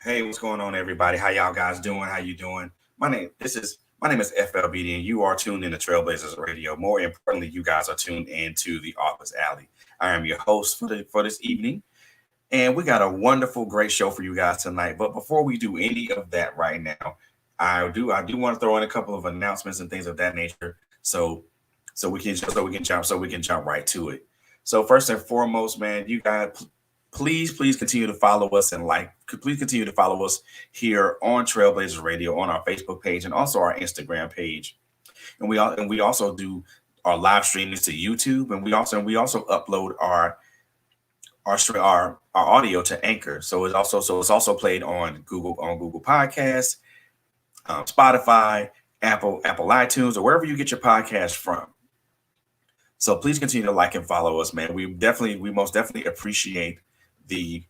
Hey, what's going on, everybody? How y'all guys doing? How you doing? My name is FL Beaty, and you are tuned in to Trailblazers Radio. More importantly, you guys are tuned into the Office Alley. I am your host for this evening, and we got a wonderful, great show for you guys tonight. But before we do any of that right now, I do want to throw in a couple of announcements and things of that nature. So we can jump right to it. So first and foremost, man, you guys please continue to follow us and please continue to follow us here on Trailblazers Radio on our Facebook page and also our Instagram page. And we also do our live streamings to YouTube, and we also upload our audio to Anchor. So it's also played on Google Podcasts, Spotify, Apple iTunes, or wherever you get your podcast from. So please continue to like and follow us, man. We most definitely appreciate the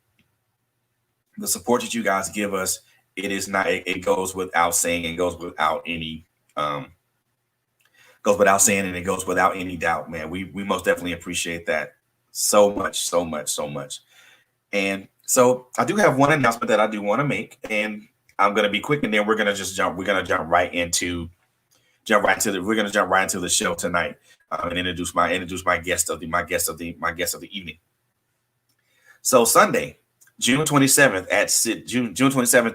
the support that you guys give us. It goes without saying, and um goes without saying, and it goes without any doubt, man. We most definitely appreciate that so much, so much, so much. And so I do have one announcement that I do want to make, and I'm gonna be quick, and then we're gonna jump right into the show tonight, and introduce my guest of the evening. So Sunday, June 27th,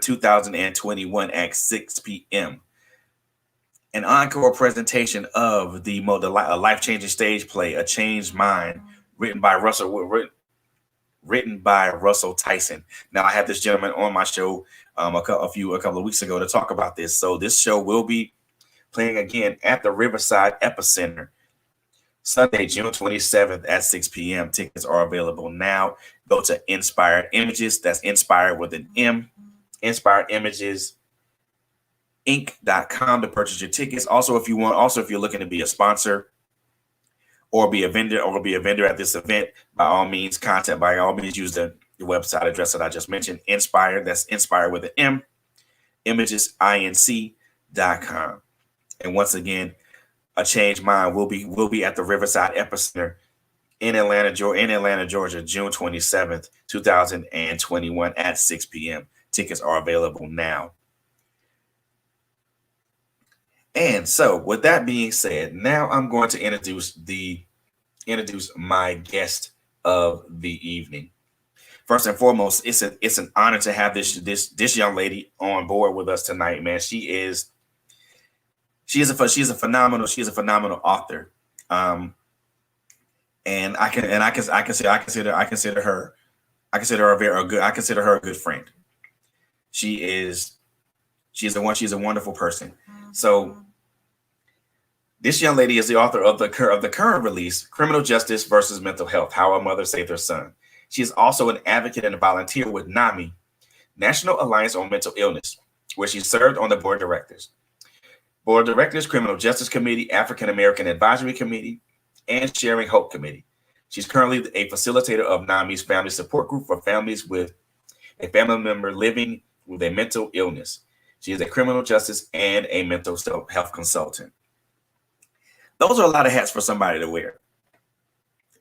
2021 at 6 p.m. An encore presentation of the life changing stage play, A Changed Mind, written by Russell Tyson. Now, I had this gentleman on my show a couple of weeks ago to talk about this. So this show will be playing again at the Riverside Epicenter Sunday, June 27th at 6 p.m. Tickets are available now. Go to Inspired Images. That's Inspired with an M. Inspired Images Inc.com to purchase your tickets. Also, if you're looking to be a sponsor or be a vendor at this event, by all means use the website address that I just mentioned. Inspired. That's Inspired with an M. ImagesInc.com. And once again, A Changed Mind will be at the Riverside Epicenter in Atlanta, Georgia, June 27th, 2021 at 6 p.m. Tickets are available now. And so, with that being said, now I'm going to introduce my guest of the evening. First and foremost, it's an honor to have this young lady on board with us tonight, man. She's a phenomenal author. Um, and I consider her a good friend. She is she's a wonderful person. So this young lady is the author of the current release, Criminal Justice versus Mental Health: How a Mother Saved Her Son. She is also an advocate and a volunteer with NAMI, National Alliance on Mental Illness, where she served on the Board of Directors, Criminal Justice Committee, African American Advisory Committee, and Sharing Hope Committee. She's currently a facilitator of NAMI's Family Support Group for families with a family member living with a mental illness. She is a criminal justice and a mental health consultant. Those are a lot of hats for somebody to wear.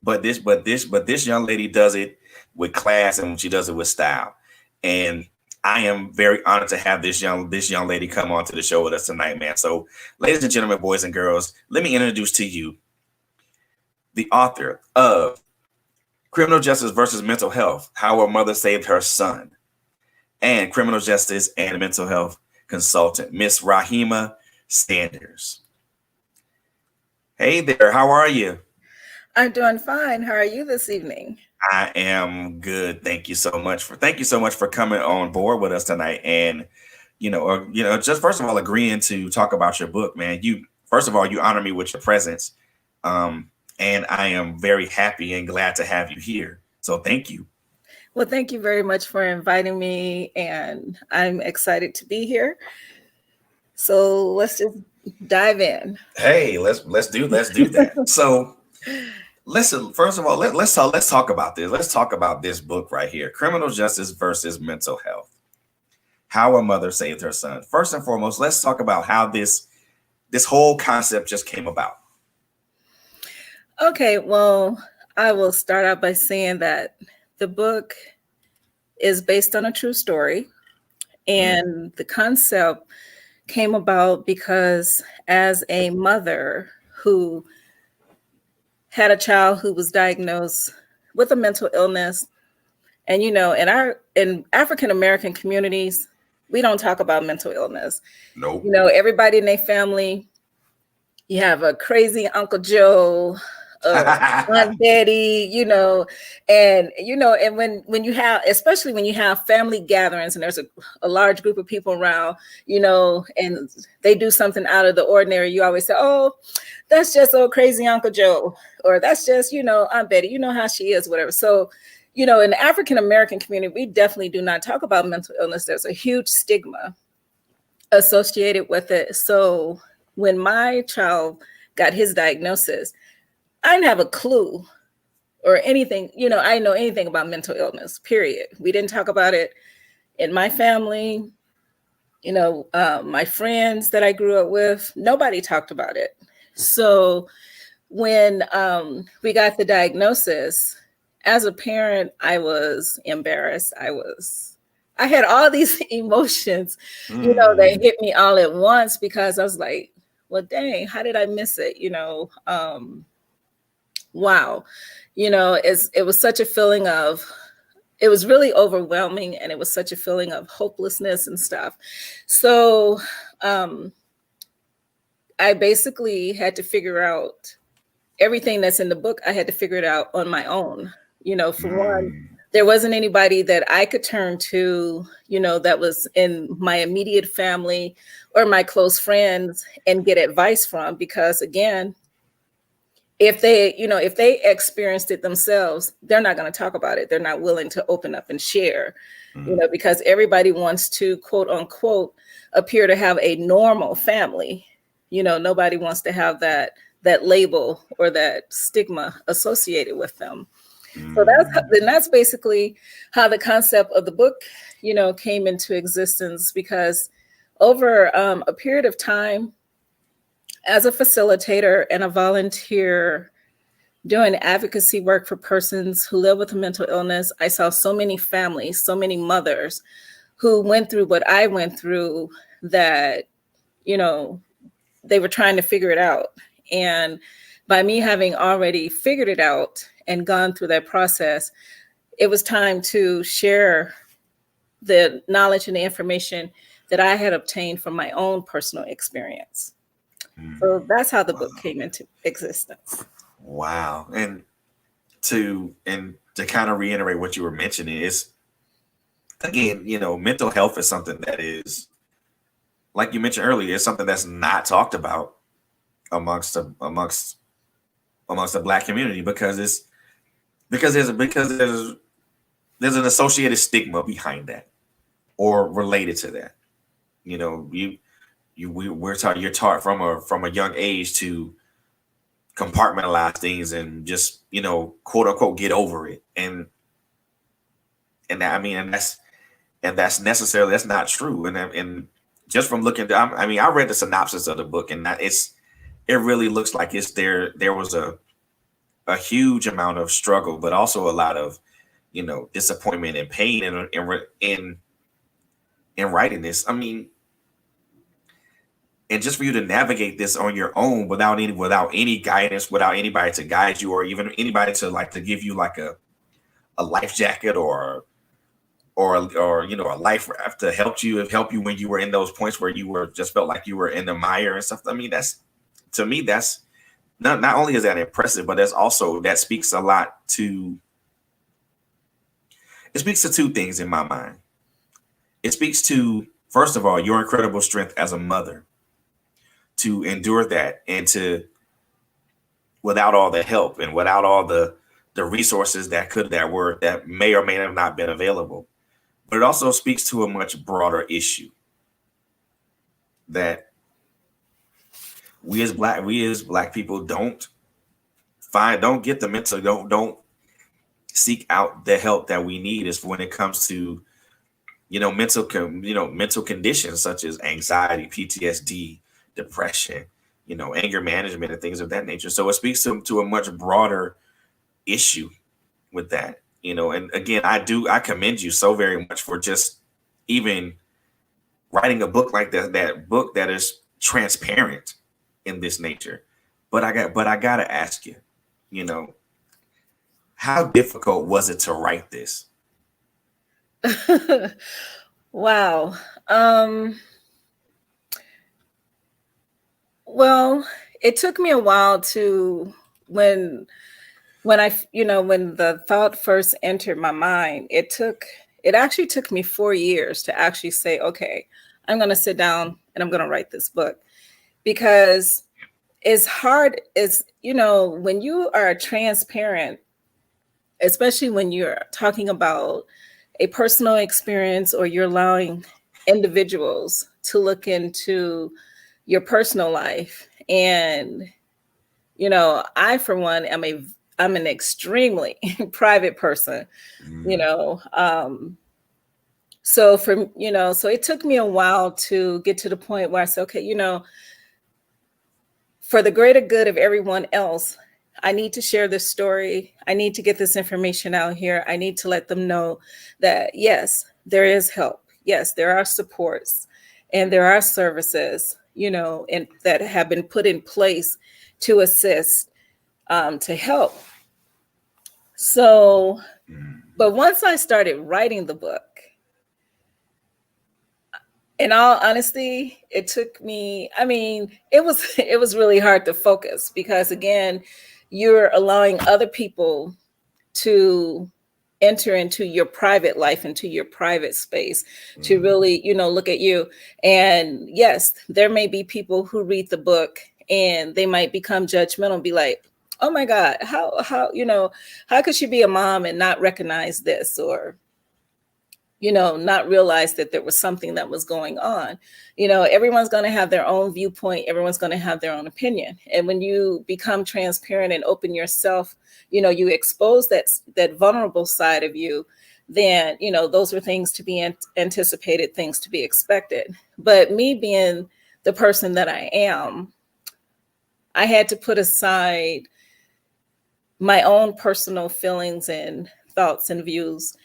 But this young lady does it with class, and she does it with style. And I am very honored to have this young lady come on to the show with us tonight, man. So, ladies and gentlemen, boys and girls, let me introduce to you the author of Criminal Justice versus Mental Health: How a Mother Saved Her Son, and criminal justice and mental health consultant, Miss Rahima Sanders. Hey there, how are you? I'm doing fine. How are you this evening? I am good. Thank you so much for coming on board with us tonight, and just first of all, agreeing to talk about your book, man. You honor me with your presence, um, and I am very happy and glad to have you here. So thank you. Well, thank you very much for inviting me, and I'm excited to be here. So let's just dive in. Hey, let's do that. So listen, first of all, let's talk about this. Let's talk about this book right here, Criminal Justice versus Mental Health: How a Mother Saved Her Son. First and foremost, let's talk about how this whole concept just came about. Okay, well, I will start out by saying that the book is based on a true story. And the concept came about because as a mother who had a child who was diagnosed with a mental illness, and in African American communities, we don't talk about mental illness. Nope. Everybody in their family, you have a crazy Uncle Joe, Aunt Betty, and when you have, especially when you have family gatherings and there's a large group of people around, and they do something out of the ordinary, you always say, oh, that's just old crazy Uncle Joe, or that's just, Aunt Betty, you know how she is, whatever. So, in the African American community, we definitely do not talk about mental illness. There's a huge stigma associated with it. So when my child got his diagnosis, I didn't have a clue or anything, I didn't know anything about mental illness, period. We didn't talk about it in my family. My friends that I grew up with, nobody talked about it. So when we got the diagnosis, as a parent, I was embarrassed. I had all these emotions, that hit me all at once, because I was like, well, dang, how did I miss it? Wow. It was such a feeling of, it was really overwhelming, and it was such a feeling of hopelessness and stuff. So I basically had to figure out everything that's in the book. I had to figure it out on my own. For one, there wasn't anybody that I could turn to, that was in my immediate family or my close friends and get advice from, because again, if they experienced it themselves, they're not going to talk about it. They're not willing to open up and share, because everybody wants to, quote unquote, appear to have a normal family. Nobody wants to have that label or that stigma associated with them. So that's basically how the concept of the book, came into existence, because over a period of time, as a facilitator and a volunteer doing advocacy work for persons who live with a mental illness, I saw so many families, so many mothers who went through what I went through, that, they were trying to figure it out. And by me having already figured it out and gone through that process, it was time to share the knowledge and the information that I had obtained from my own personal experience. So that's how the book came into existence. Wow. And to kind of reiterate what you were mentioning is, again, mental health is something that is, like you mentioned earlier, is something that's not talked about amongst the Black community, because there's an associated stigma behind that, or related to that. You're taught from a young age to compartmentalize things and just, quote unquote, get over it. And that's not true. And just from looking, I read the synopsis of the book, and it really looks like there was a huge amount of struggle, but also a lot of, disappointment and pain in writing this. And just for you to navigate this on your own without any guidance, without anybody to guide you, or even anybody to give you like a life jacket or a life raft to help you when you were in those points where you were just felt like you were in the mire and stuff. That's not only is that impressive, but that speaks a lot to. It speaks to two things in my mind. It speaks to, first of all, your incredible strength as a mother to endure that, and to, without all the help and without all the resources that may or may have not been available. But it also speaks to a much broader issue that we as black people don't seek out the help that we need, is when it comes to mental conditions such as anxiety, PTSD, depression, anger management, and things of that nature. So it speaks to a much broader issue with that. And again, I commend you so very much for just even writing a book like that book that is transparent in this nature. But I gotta ask you, you know, how difficult was it to write this? Wow. Well, it took me a while to when when the thought first entered my mind, it actually took me 4 years to actually say, okay, I'm going to sit down and I'm going to write this book, because it's hard. When you are transparent, especially when you're talking about a personal experience, or you're allowing individuals to look into your personal life. And I, for one, I'm an extremely private person. you know so so it took me a while to get to the point where I said, okay, for the greater good of everyone else, I need to share this story. I need to get this information out here. I need to let them know that, yes, there is help. Yes, there are supports and there are services, and that have been put in place to assist, to help. So, but once I started writing the book, in all honesty, it took me, it was really hard to focus, because again, you're allowing other people to enter into your private life, into your private space, to really, look at you. And yes, there may be people who read the book and they might become judgmental and be like, oh my God, how could she be a mom and not recognize this, or not realize that there was something that was going on. Everyone's going to have their own viewpoint. Everyone's going to have their own opinion. And when you become transparent and open yourself, you expose that vulnerable side of you, then, those were things to be anticipated, things to be expected. But me being the person that I am, I had to put aside my own personal feelings and thoughts and views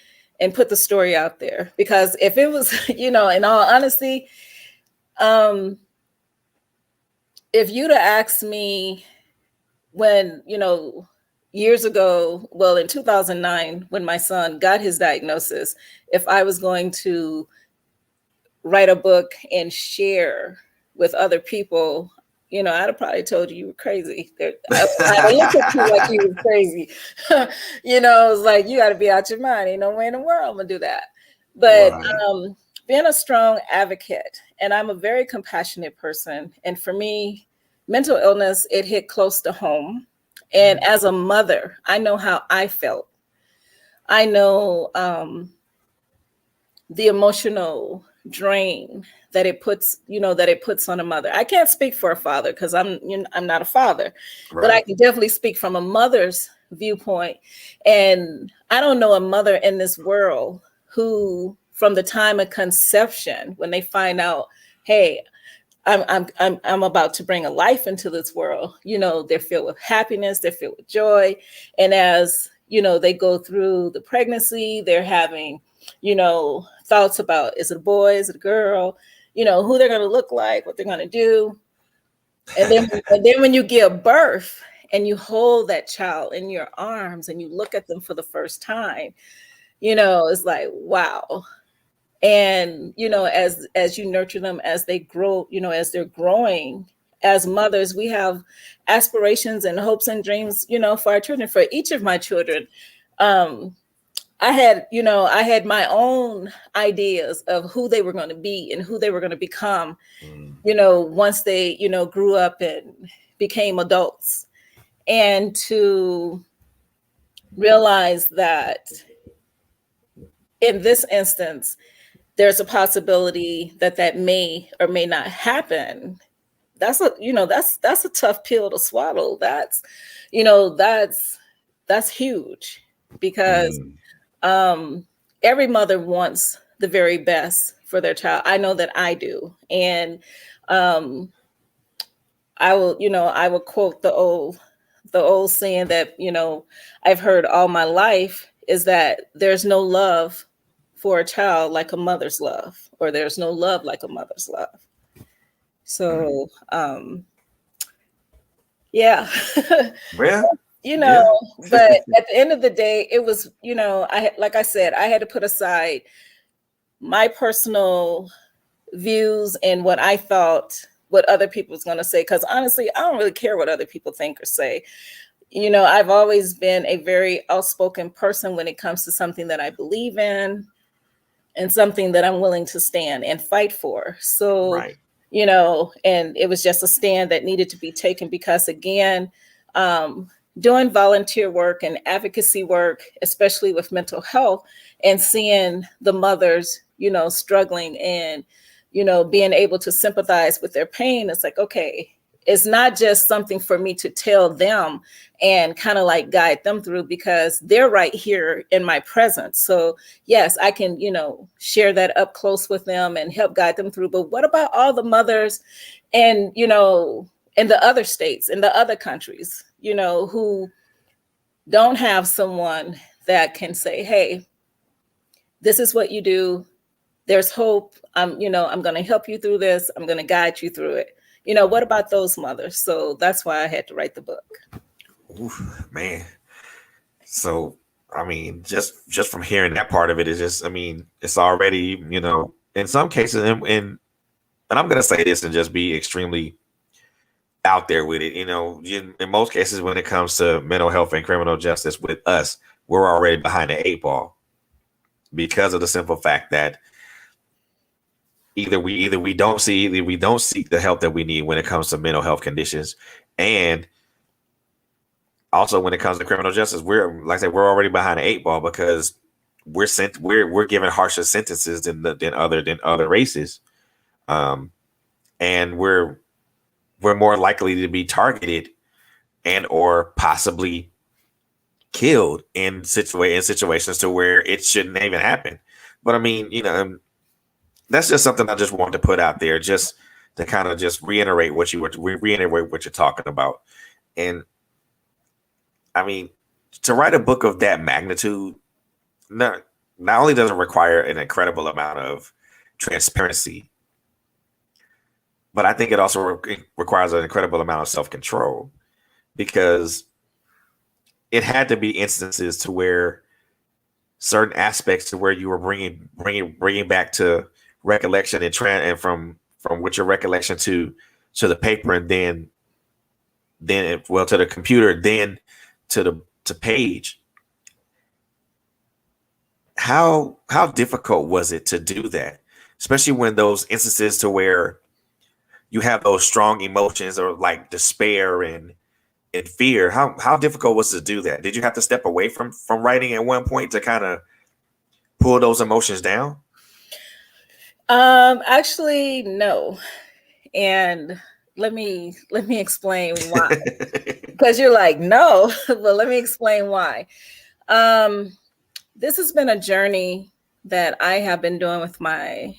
and put the story out there. Because if it was, in all honesty, if you'd have asked me when, years ago, well, in 2009, when my son got his diagnosis, if I was going to write a book and share with other people, I'd have probably told you were crazy. I looked at you like you were crazy. It's like, you got to be out your mind. Ain't no way in the world I'm gonna do that. But right. Being a strong advocate, and I'm a very compassionate person. And for me, mental illness, it hit close to home. And as a mother, I know how I felt. I know the emotional drain that it puts on a mother. I can't speak for a father, because I'm not a father, right. But I can definitely speak from a mother's viewpoint. And I don't know a mother in this world who, from the time of conception, when they find out, hey, I'm about to bring a life into this world, they're filled with happiness, they're filled with joy. And as they go through the pregnancy, they're having thoughts about, is it a boy, is it a girl, who they're going to look like, what they're going to do. And then when you give birth and you hold that child in your arms and you look at them for the first time, it's like, wow. And, as you nurture them, as they grow, as they're growing, as mothers, we have aspirations and hopes and dreams, for our children. For each of my children, I had my own ideas of who they were going to be and who they were going to become, once they, grew up and became adults. And to realize that in this instance, there's a possibility that may or may not happen. That's a tough pill to swallow. That's huge, because every mother wants the very best for their child. I know that I do. And I will quote the old saying that, I've heard all my life, is that there's no love for a child like a mother's love, or there's no love like a mother's love. So, yeah. Well, But at the end of the day, it was, like I said, I had to put aside my personal views and what I thought, what other people was going to say. Because honestly, I don't really care what other people think or say. I've always been a very outspoken person when it comes to something that I believe in and something that I'm willing to stand and fight for. So, right. And it was just a stand that needed to be taken because, again, doing volunteer work and advocacy work, especially with mental health, and seeing the mothers, struggling and, being able to sympathize with their pain, it's like, okay, it's not just something for me to tell them and kind of like guide them through because they're right here in my presence. So yes, I can, share that up close with them and help guide them through. But what about all the mothers and, in the other states, in the other countries, who don't have someone that can say, hey, this is what you do. There's hope. I'm going to help you through this. I'm going to guide you through it. What about those mothers? So that's why I had to write the book. Oof, man. So, I mean, just from hearing that part of it is just, I mean, it's already, in some cases, and I'm going to say this and just be extremely out there with it. In most cases, when it comes to mental health and criminal justice with us, we're already behind the 8 ball because of the simple fact that either we don't seek the help that we need when it comes to mental health conditions, and also when it comes to criminal justice, we're already behind the 8 ball because we're given harsher sentences than other races, and we're more likely to be targeted and or possibly killed in situations to where it shouldn't even happen. But I mean, that's just something I just wanted to put out there, just to kind of just reiterate what you're talking about. And I mean, to write a book of that magnitude, not only does it require an incredible amount of transparency, but I think it also requires an incredible amount of self-control, because it had to be instances to where certain aspects to where you were bringing back to recollection and from what your recollection to the paper, and then to the computer, then to page. How difficult was it to do that, especially when those instances to where you have those strong emotions or like despair and fear? How difficult was it to do that? Did you have to step away from writing at one point to kind of pull those emotions down? Actually, no. And let me explain why. Because you're like, no, but let me explain why. This has been a journey that I have been doing with my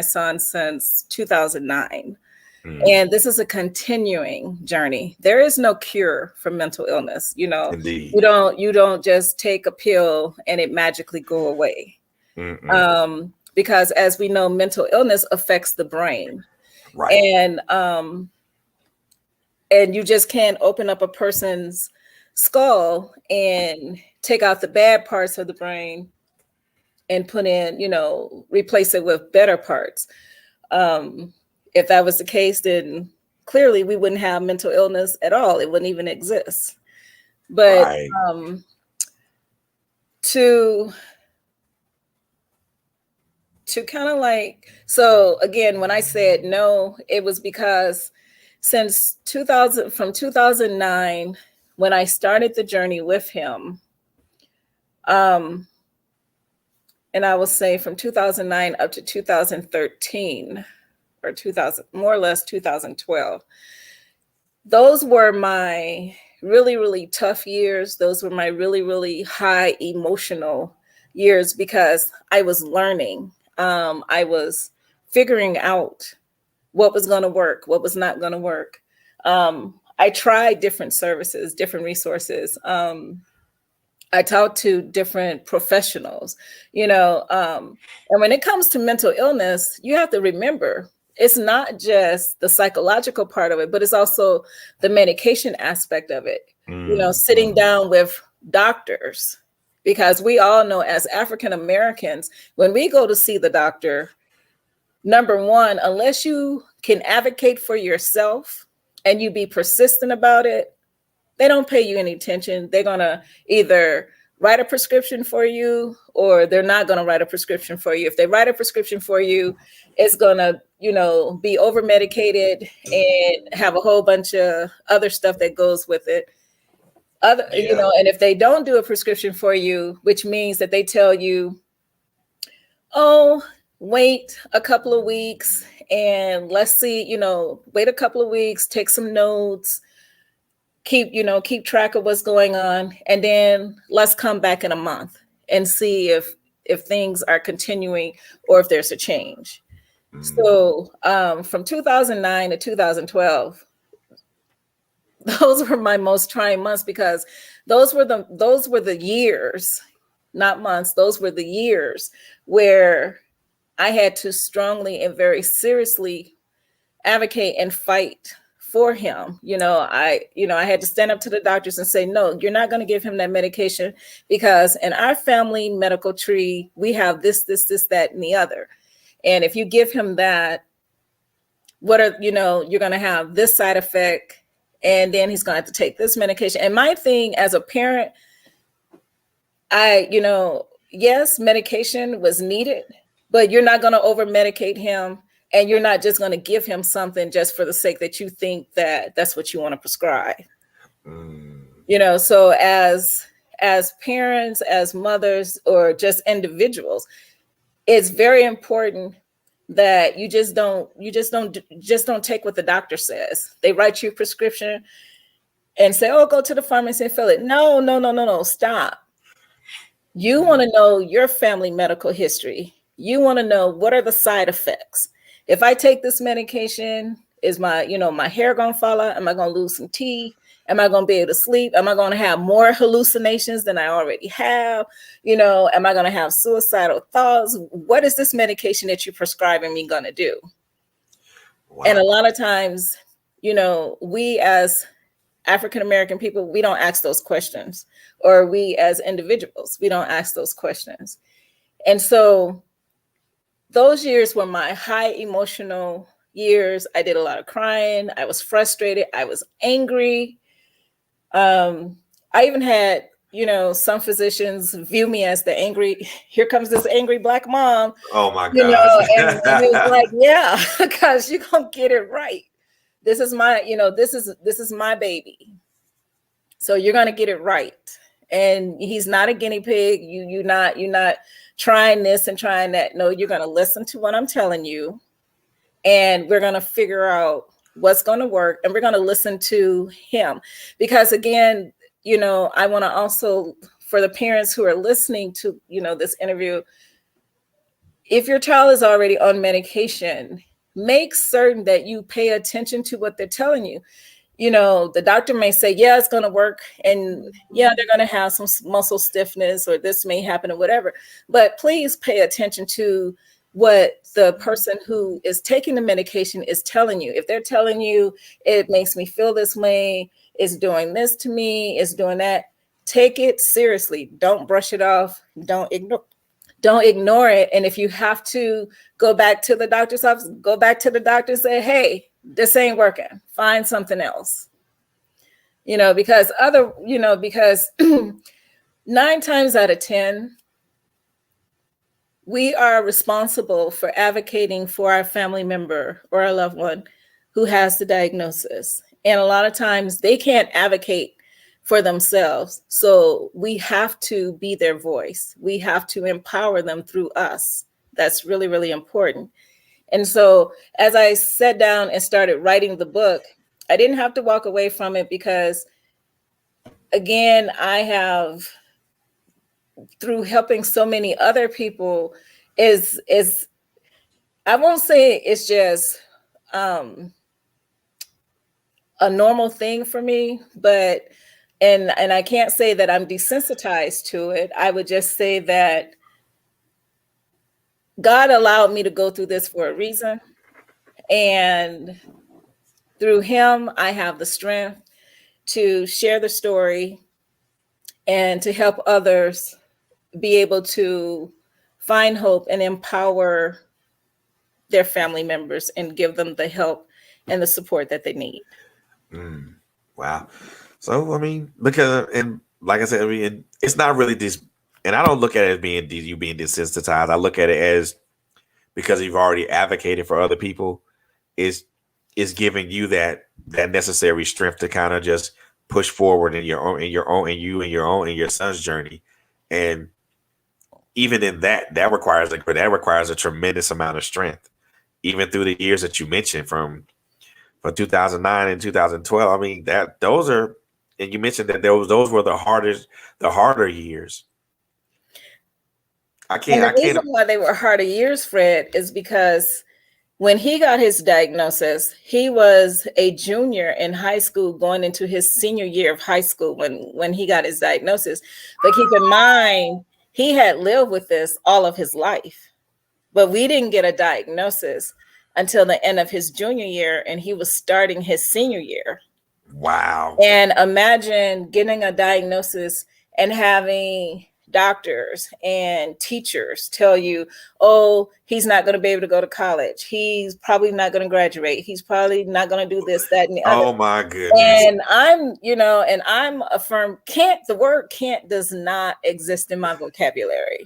son since 2009. And this is a continuing journey. There is no cure for mental illness. Indeed. You don't just take a pill and it magically go away. Because as we know, mental illness affects the brain. Right. And you just can't open up a person's skull and take out the bad parts of the brain and put in, replace it with better parts. If that was the case, then clearly we wouldn't have mental illness at all. It wouldn't even exist. But right. To kind of like, so again, when I said no, it was because since 2009, when I started the journey with him, and I will say from 2009 up to 2013, or 2000, more or less 2012, those were my really, really tough years. Those were my really, really high emotional years because I was learning. I was figuring out what was going to work, what was not going to work. I tried different services, different resources. I talk to different professionals, and when it comes to mental illness, you have to remember it's not just the psychological part of it, but it's also the medication aspect of it. Sitting down with doctors, because we all know as African Americans, when we go to see the doctor, number one, unless you can advocate for yourself and you be persistent about it, they don't pay you any attention. They're going to either write a prescription for you or they're not going to write a prescription for you. If they write a prescription for you, it's going to, be over medicated and have a whole bunch of other stuff that goes with it. And if they don't do a prescription for you, which means that they tell you, oh, wait a couple of weeks and let's see, wait a couple of weeks, take some notes, keep track of what's going on, and then let's come back in a month and see if things are continuing or if there's a change. So from 2009 to 2012, those were my most trying months, because those were the years, not months, those were the years where I had to strongly and very seriously advocate and fight for him. I had to stand up to the doctors and say, no, you're not going to give him that medication, because in our family medical tree, we have this, that, and the other. And if you give him that, you're going to have this side effect, and then he's going to have to take this medication. And my thing as a parent, yes, medication was needed, but you're not going to over medicate him. And you're not just going to give him something just for the sake that you think that that's what you want to prescribe. So as parents, as mothers, or just individuals, it's very important that you just don't take what the doctor says. They write you a prescription and say, oh, go to the pharmacy and fill it. No, stop. You want to know your family medical history. You want to know what are the side effects. If I take this medication, is my hair going to fall out? Am I going to lose some teeth? Am I going to be able to sleep? Am I going to have more hallucinations than I already have? Am I going to have suicidal thoughts? What is this medication that you're prescribing me going to do? Wow. And a lot of times, we as African-American people, we don't ask those questions, or we as individuals, we don't ask those questions. And so those years were my high emotional years. I did a lot of crying. I was frustrated. I was angry. I even had, some physicians view me as the angry, here comes this angry Black mom. Oh my God. And he was like, yeah, because you're going to get it right. This is my, this is my baby. So you're going to get it right. And he's not a guinea pig. You're not trying this and trying that. No, you're going to listen to what I'm telling you, and we're going to figure out what's going to work, and we're going to listen to him. Because again, I want to also, for the parents who are listening to, this interview, if your child is already on medication, make certain that you pay attention to what they're telling you. The doctor may say, yeah, it's going to work. And yeah, they're going to have some muscle stiffness, or this may happen or whatever. But please pay attention to what the person who is taking the medication is telling you. If they're telling you it makes me feel this way, it's doing this to me, it's doing that, take it seriously. Don't brush it off. Don't ignore it. And if you have to go back to the doctor's office, go back to the doctor and say, hey, this ain't working. Find something else. Because 9 times out of 10, we are responsible for advocating for our family member or a loved one who has the diagnosis. And a lot of times they can't advocate for themselves. So we have to be their voice. We have to empower them through us. That's really, really important. And so as I sat down and started writing the book, I didn't have to walk away from it, because again, I have, through helping so many other people, is I won't say it's just a normal thing for me, but and I can't say that I'm desensitized to it. I would just say that God allowed me to go through this for a reason. And through him, I have the strength to share the story and to help others be able to find hope and empower their family members and give them the help and the support that they need. Wow. So, I mean, because, and like I said, I mean, it's not really this, and I don't look at it as being you being desensitized. I look at it as, because you've already advocated for other people, is giving you that necessary strength to kind of just push forward in your own, and your son's journey. And even in that requires a tremendous amount of strength, even through the years that you mentioned from 2009 and 2012. I mean, those are, and you mentioned that those were the harder years. And the reason why they were harder years, Fred, is because when he got his diagnosis, he was a junior in high school going into his senior year of high school when he got his diagnosis. But keep in mind, he had lived with this all of his life. But we didn't get a diagnosis until the end of his junior year, and he was starting his senior year. Wow. And imagine getting a diagnosis and having doctors and teachers tell you, oh, he's not going to be able to go to college. He's probably not going to graduate. He's probably not going to do this, that, and the other. Oh my goodness. And I'm a firm can't. The word can't does not exist in my vocabulary.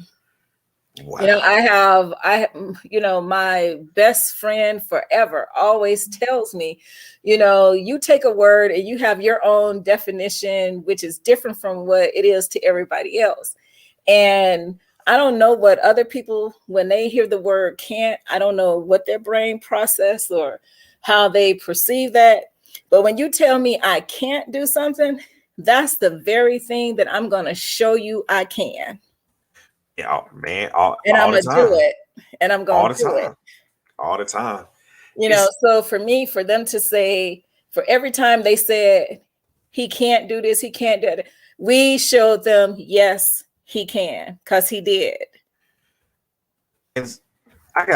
Wow. I my best friend forever always tells me, you take a word and you have your own definition, which is different from what it is to everybody else. And I don't know what other people, when they hear the word can't, I don't know what their brain process or how they perceive that. But when you tell me I can't do something, that's the very thing that I'm going to show you I can. Yeah, man. And I'm going to do it. And I'm going to do it. All the time. So for them to say, for every time they said, he can't do this, he can't do it, we showed them, yes, he can, because he did. And I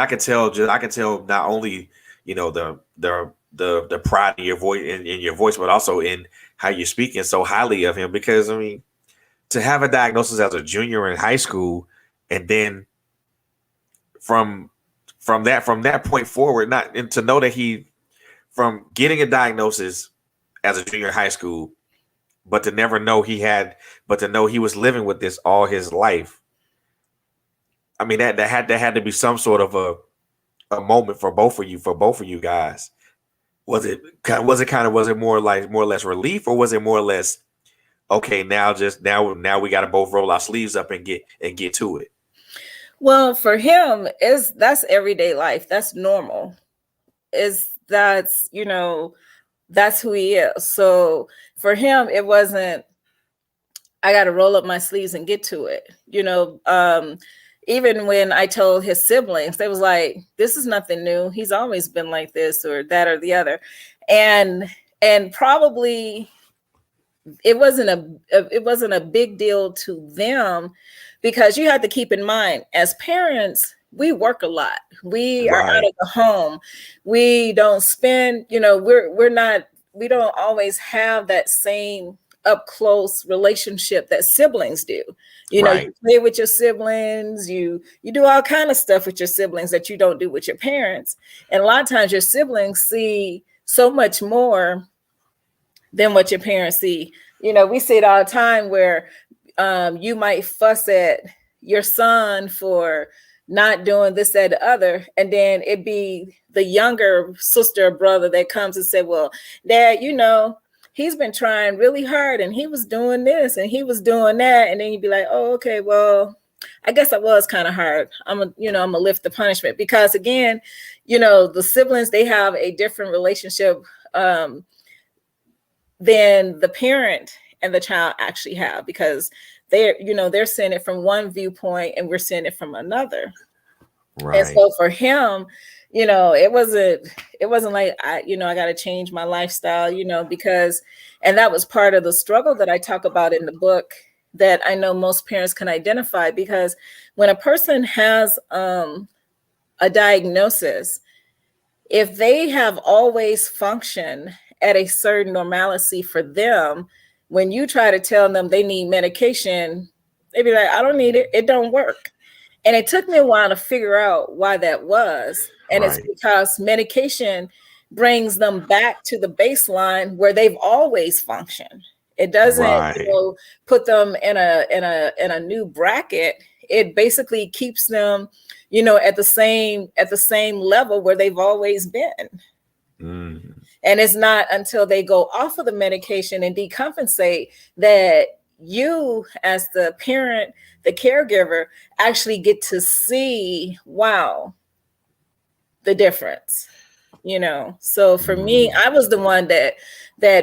can tell not only, the pride in your voice, in your voice, but also in how you're speaking so highly of him, because to have a diagnosis as a junior in high school, and then from that point forward, and to know that from getting a diagnosis as a junior in high school, but to know he was living with this all his life. I mean, that had to be some sort of a moment for both of you guys. Was it more or less relief, or was it more or less, okay, now we got to both roll our sleeves up and get to it? Well, for him, that's everyday life. That's normal. That's who he is. So for him, it wasn't, I got to roll up my sleeves and get to it. Even when I told his siblings, they was like, this is nothing new. He's always been like this or that or the other. And probably it wasn't a big deal to them, because you have to keep in mind, as parents, we work a lot. We are out of the home. We don't spend, we don't always have that same up close relationship that siblings do. You play with your siblings, you do all kind of stuff with your siblings that you don't do with your parents. And a lot of times your siblings see so much more than what your parents see. We see it all the time where you might fuss at your son for not doing this, that, the other, and then it be the younger sister or brother that comes and say, well, Dad, he's been trying really hard and he was doing this and he was doing that. And then you'd be like, oh, okay, well, I guess I was kind of hard. I'm gonna lift the punishment, because again, the siblings, they have a different relationship than the parent and the child actually have, because they're seeing it from one viewpoint and we're seeing it from another. And Right. so for him, it wasn't like I got to change my lifestyle, because, and that was part of the struggle that I talk about in the book that I know most parents can identify, because when a person has a diagnosis, if they have always functioned at a certain normalcy for them, when you try to tell them they need medication, they be like, I don't need it. It don't work. And it took me a while to figure out why that was. And it's Right. because medication brings them back to the baseline where they've always functioned. It doesn't, Right. put them in a new bracket. It basically keeps them, at the same level where they've always been. Mm. And it's not until they go off of the medication and decompensate that you, as the parent, the caregiver, actually get to see, wow, the difference. So for me, I was the one that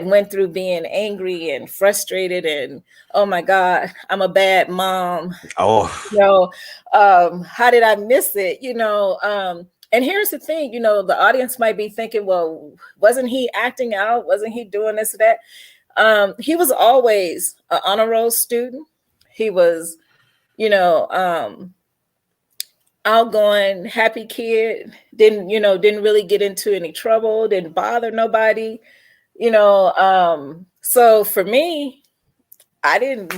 went through being angry and frustrated and, oh my God, I'm a bad mom. Oh. How did I miss it? And here's the thing, the audience might be thinking, well, wasn't he acting out? Wasn't he doing this or that? He was always an honor roll student. He was, outgoing, happy kid. Didn't really get into any trouble. Didn't bother nobody. So for me, I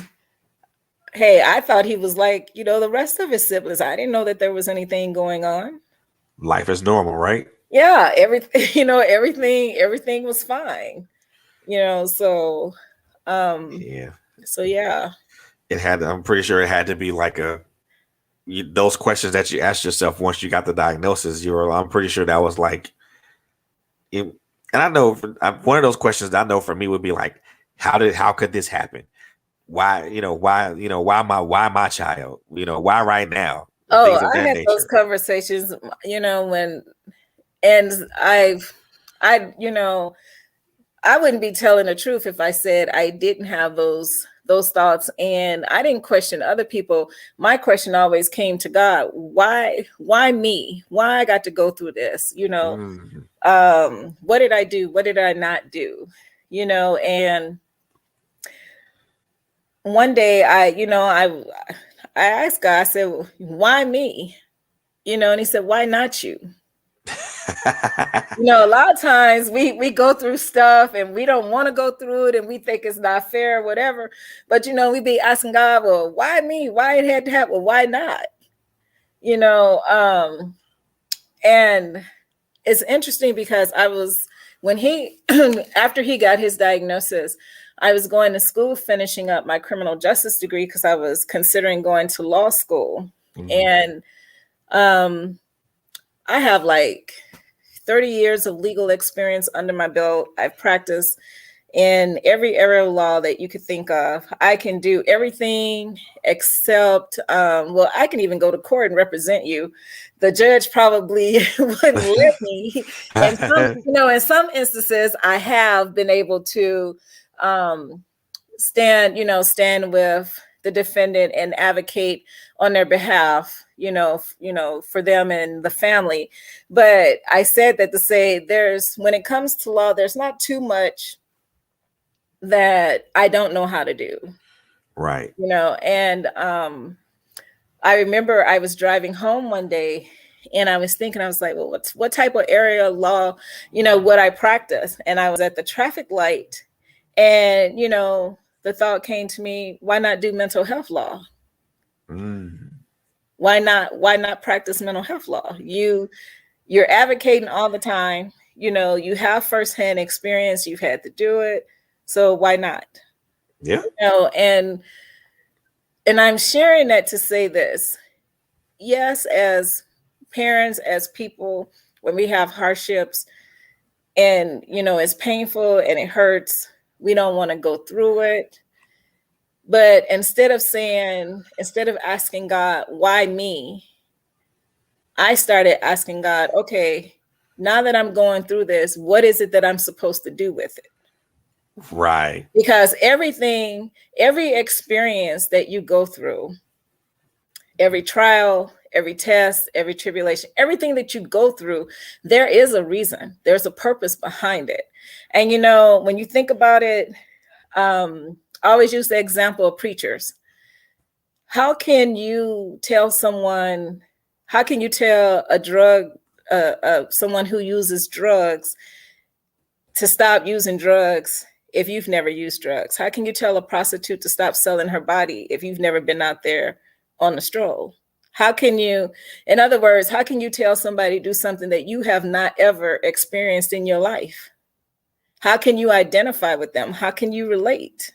thought he was like, the rest of his siblings. I didn't know that there was anything going on. Life is normal, right? Yeah, everything, everything was fine. So Yeah. so yeah. I'm pretty sure it had to be like those questions that you asked yourself once you got the diagnosis. I'm pretty sure that was like, and I know one of those questions that I know for me would be like, how could this happen? Why why my child? Why right now? Things of I that had those nature. conversations, when, and I wouldn't be telling the truth if I said I didn't have those thoughts, and I didn't question other people. My question always came to God. Why me? Why I got to go through this? Mm. What did I do? What did I not do? And one day I asked God, I said, why me? And he said, why not you? A lot of times we go through stuff and we don't want to go through it and we think it's not fair or whatever. But, we be asking God, well, why me? Why it had to happen? Well, why not? And it's interesting because after he got his diagnosis, I was going to school, finishing up my criminal justice degree because I was considering going to law school. Mm. And I have like 30 years of legal experience under my belt. I've practiced in every area of law that you could think of. I can do everything except, I can even go to court and represent you. The judge probably wouldn't let me. And in some instances, I have been able to stand with the defendant and advocate on their behalf, for them and the family. But I said that to say when it comes to law, there's not too much that I don't know how to do. Right. And I remember I was driving home one day and I was thinking, I was like, well, what type of area of law, would I practice? And I was at the traffic light and, the thought came to me, why not do mental health law? Mm. Why not practice mental health law? You're advocating all the time, you have firsthand experience, you've had to do it. So why not? Yeah. And I'm sharing that to say this. Yes, as parents, as people, when we have hardships and, it's painful and it hurts, we don't want to go through it. But instead of asking God, why me? I started asking God, okay, now that I'm going through this, what is it that I'm supposed to do with it? Right. Because every experience that you go through, every trial, every test, every tribulation, everything that you go through, there is a reason. There's a purpose behind it. And, you know, when you think about it, I always use the example of preachers. How can you tell someone, how can you tell someone who uses drugs to stop using drugs if you've never used drugs? How can you tell a prostitute to stop selling her body if you've never been out there on the stroll? How can you, in other words, how can you tell somebody to do something that you have not ever experienced in your life? How can you identify with them? How can you relate?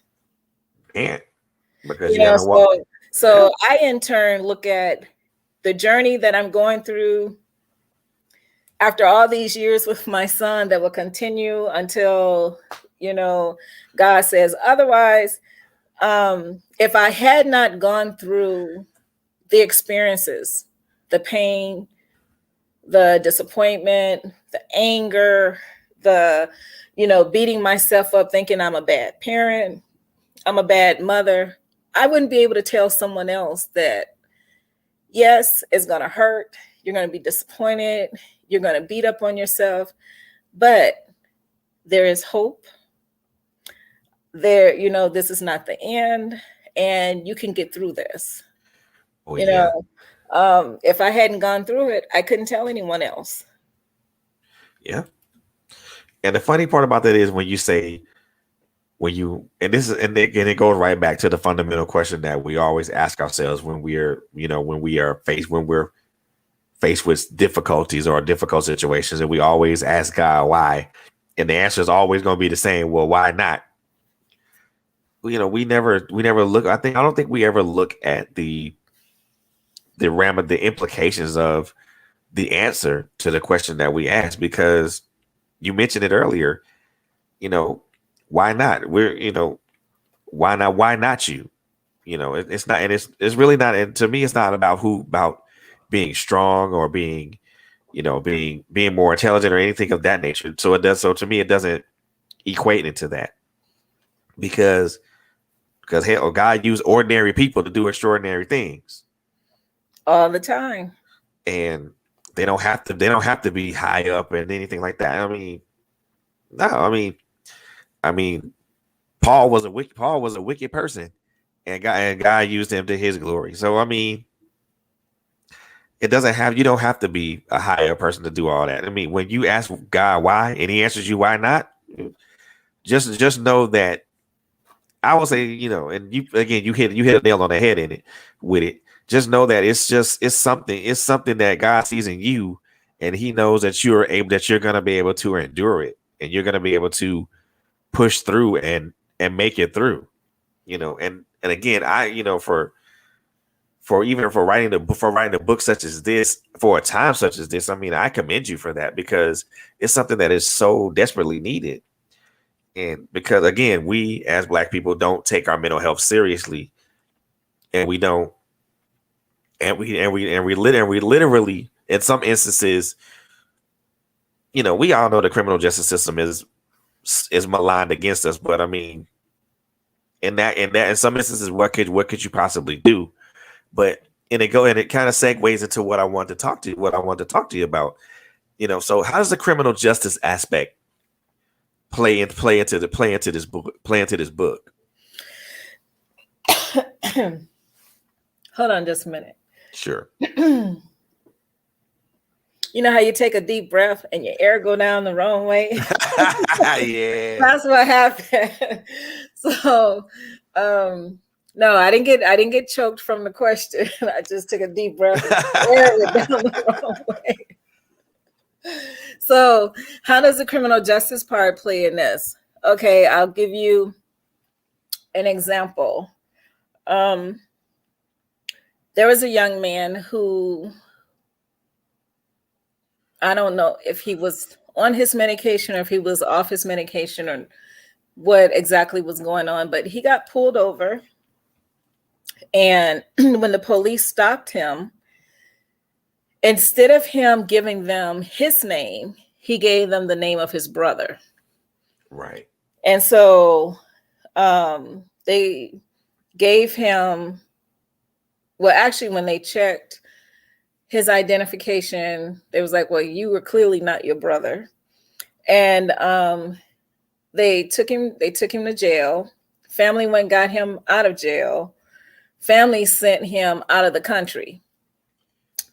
Can't, because You you know, haven't walked. so I in turn look at the journey that I'm going through after all these years with my son that will continue until, you know, God says otherwise. If I had not gone through the experiences, the pain, the disappointment, the anger, the, you know, beating myself up thinking I'm a bad parent, I'm a bad mother, I wouldn't be able to tell someone else that, yes, it's going to hurt. You're going to be disappointed. You're going to beat up on yourself, but there is hope. There, you know, this is not the end, and you can get through this. Oh, You yeah. know, if I hadn't gone through it, I couldn't tell anyone else. Yeah. And the funny part about that is when you say, and again, it goes right back to the fundamental question that we always ask ourselves when we're faced with difficulties or difficult situations, and we always ask God why, and the answer is always going to be the same. Well, why not? You know, we never look. I don't think we ever look at the implications of the answer to the question that we ask, because you mentioned it earlier. You know, why not? Why not? Why not you? You know, it's not, and it's really not. And to me, it's not about being strong or being more intelligent or anything of that nature. So to me, it doesn't equate into that, because hell, God used ordinary people to do extraordinary things All the time. and they don't have to be high up and anything like that. I mean, no, I mean, Paul was a wicked person, and God used him to his glory. So I mean, you don't have to be a higher person to do all that. I mean, when you ask God why and he answers you why not, just know that, I will say, and you hit a nail on the head with it. Just know that it's something that God sees in you, and he knows that you're going to be able to endure it, and you're going to be able to push through and make it through, and again, for writing a book such as this, for a time such as this, I mean, I commend you for that, because it's something that is so desperately needed. And because, again, we as Black people don't take our mental health seriously, and we don't, and we literally, in some instances, we all know the criminal justice system is maligned against us. But I mean, in some instances, what could you possibly do? But and it kind of segues into what I want to talk to you about. So how does the criminal justice aspect play into this book? Hold on just a minute. Sure. You know how you take a deep breath and your air go down the wrong way? Yeah. That's what happened. So, no, I didn't get choked from the question. I just took a deep breath and air went down the wrong way. So, how does the criminal justice part play in this? Okay, I'll give you an example. There was a young man who, I don't know if he was on his medication or if he was off his medication or what exactly was going on, but he got pulled over. And when the police stopped him, instead of him giving them his name, he gave them the name of his brother. Right. And so they gave him, well, actually, when they checked his identification. They was like, well, you were clearly not your brother. And they took him to jail. Family went and got him out of jail. Family sent him out of the country.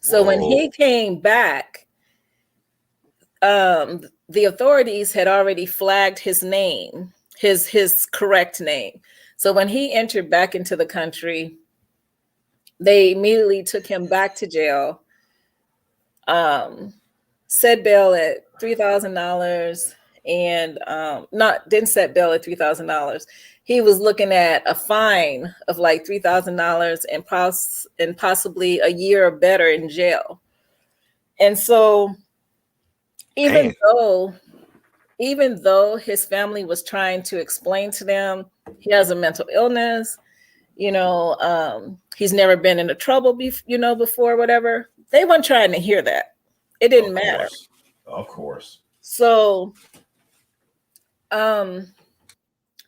So when he came back, the authorities had already flagged his name, his correct name. So when he entered back into the country, they immediately took him back to jail, set bail at $3,000, and didn't set bail at $3,000. He was looking at a fine of like $3,000 and possibly a year or better in jail. And so even though his family was trying to explain to them he has a mental illness, he's never been into trouble before, whatever, they weren't trying to hear that. It didn't matter. Of course. So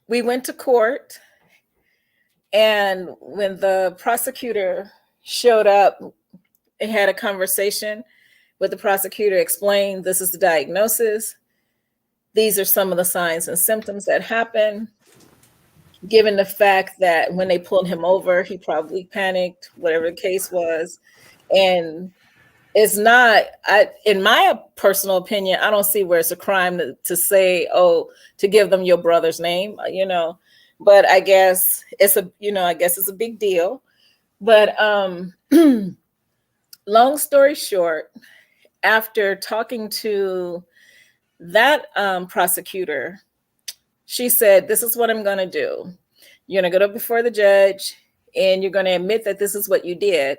we went to court, and when the prosecutor showed up, they had a conversation with the prosecutor, explained this is the diagnosis. These are some of the signs and symptoms that happen. Given the fact that when they pulled him over, he probably panicked, whatever the case was. And it's not, in my personal opinion, I don't see where it's a crime to say, to give them your brother's name, but I guess it's a big deal. But long story short, after talking to that prosecutor, she said, this is what I'm going to do. You're going to go up before the judge and you're going to admit that this is what you did.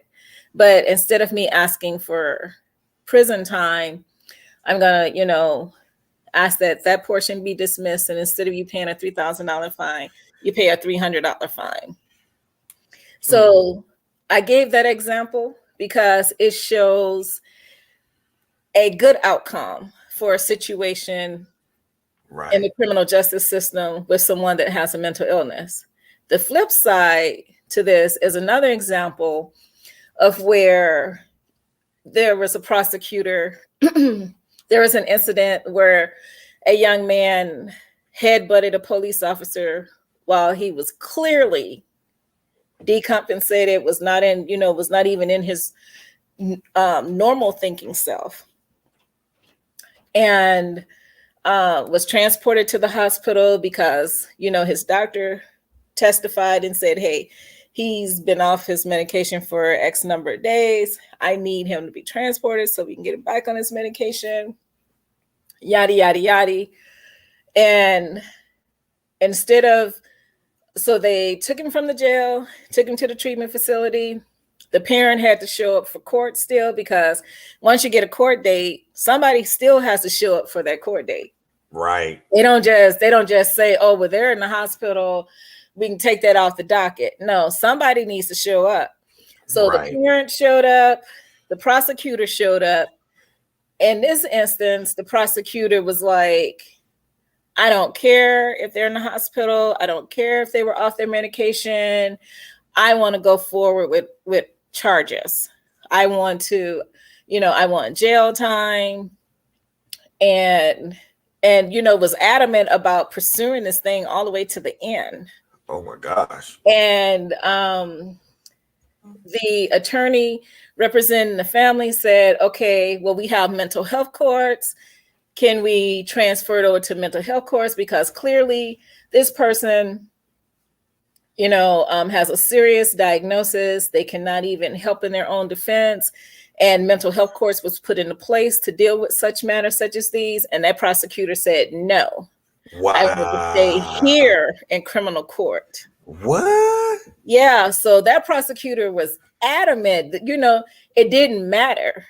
But instead of me asking for prison time, I'm going to, ask that portion be dismissed. And instead of you paying a $3,000 fine, you pay a $300 fine. So I gave that example because it shows a good outcome for a situation in the criminal justice system with someone that has a mental illness. The flip side to this is another example of where there was a prosecutor. There was an incident where a young man headbutted a police officer while he was clearly decompensated, was not even in his normal thinking self, and was transported to the hospital because, his doctor testified and said, hey, he's been off his medication for X number of days. I need him to be transported so we can get him back on his medication, yada, yada, yada. And so they took him from the jail, took him to the treatment facility. The parent had to show up for court still, because once you get a court date, somebody still has to show up for that court date. Right. They don't just say, oh, well, they're in the hospital, we can take that off the docket. No, somebody needs to show up. So the parent showed up, the prosecutor showed up. In this instance, the prosecutor was like, I don't care if they're in the hospital. I don't care if they were off their medication. I want to go forward with charges. I want jail time, and was adamant about pursuing this thing all the way to the end. Oh my gosh. And the attorney representing the family said, okay, well, we have mental health courts. Can we transfer it over to mental health courts? Because clearly this person, has a serious diagnosis. They cannot even help in their own defense. And mental health courts was put into place to deal with such matters such as these. And that prosecutor said, no. Wow. I want to stay here in criminal court. What? Yeah. So that prosecutor was adamant that, it didn't matter.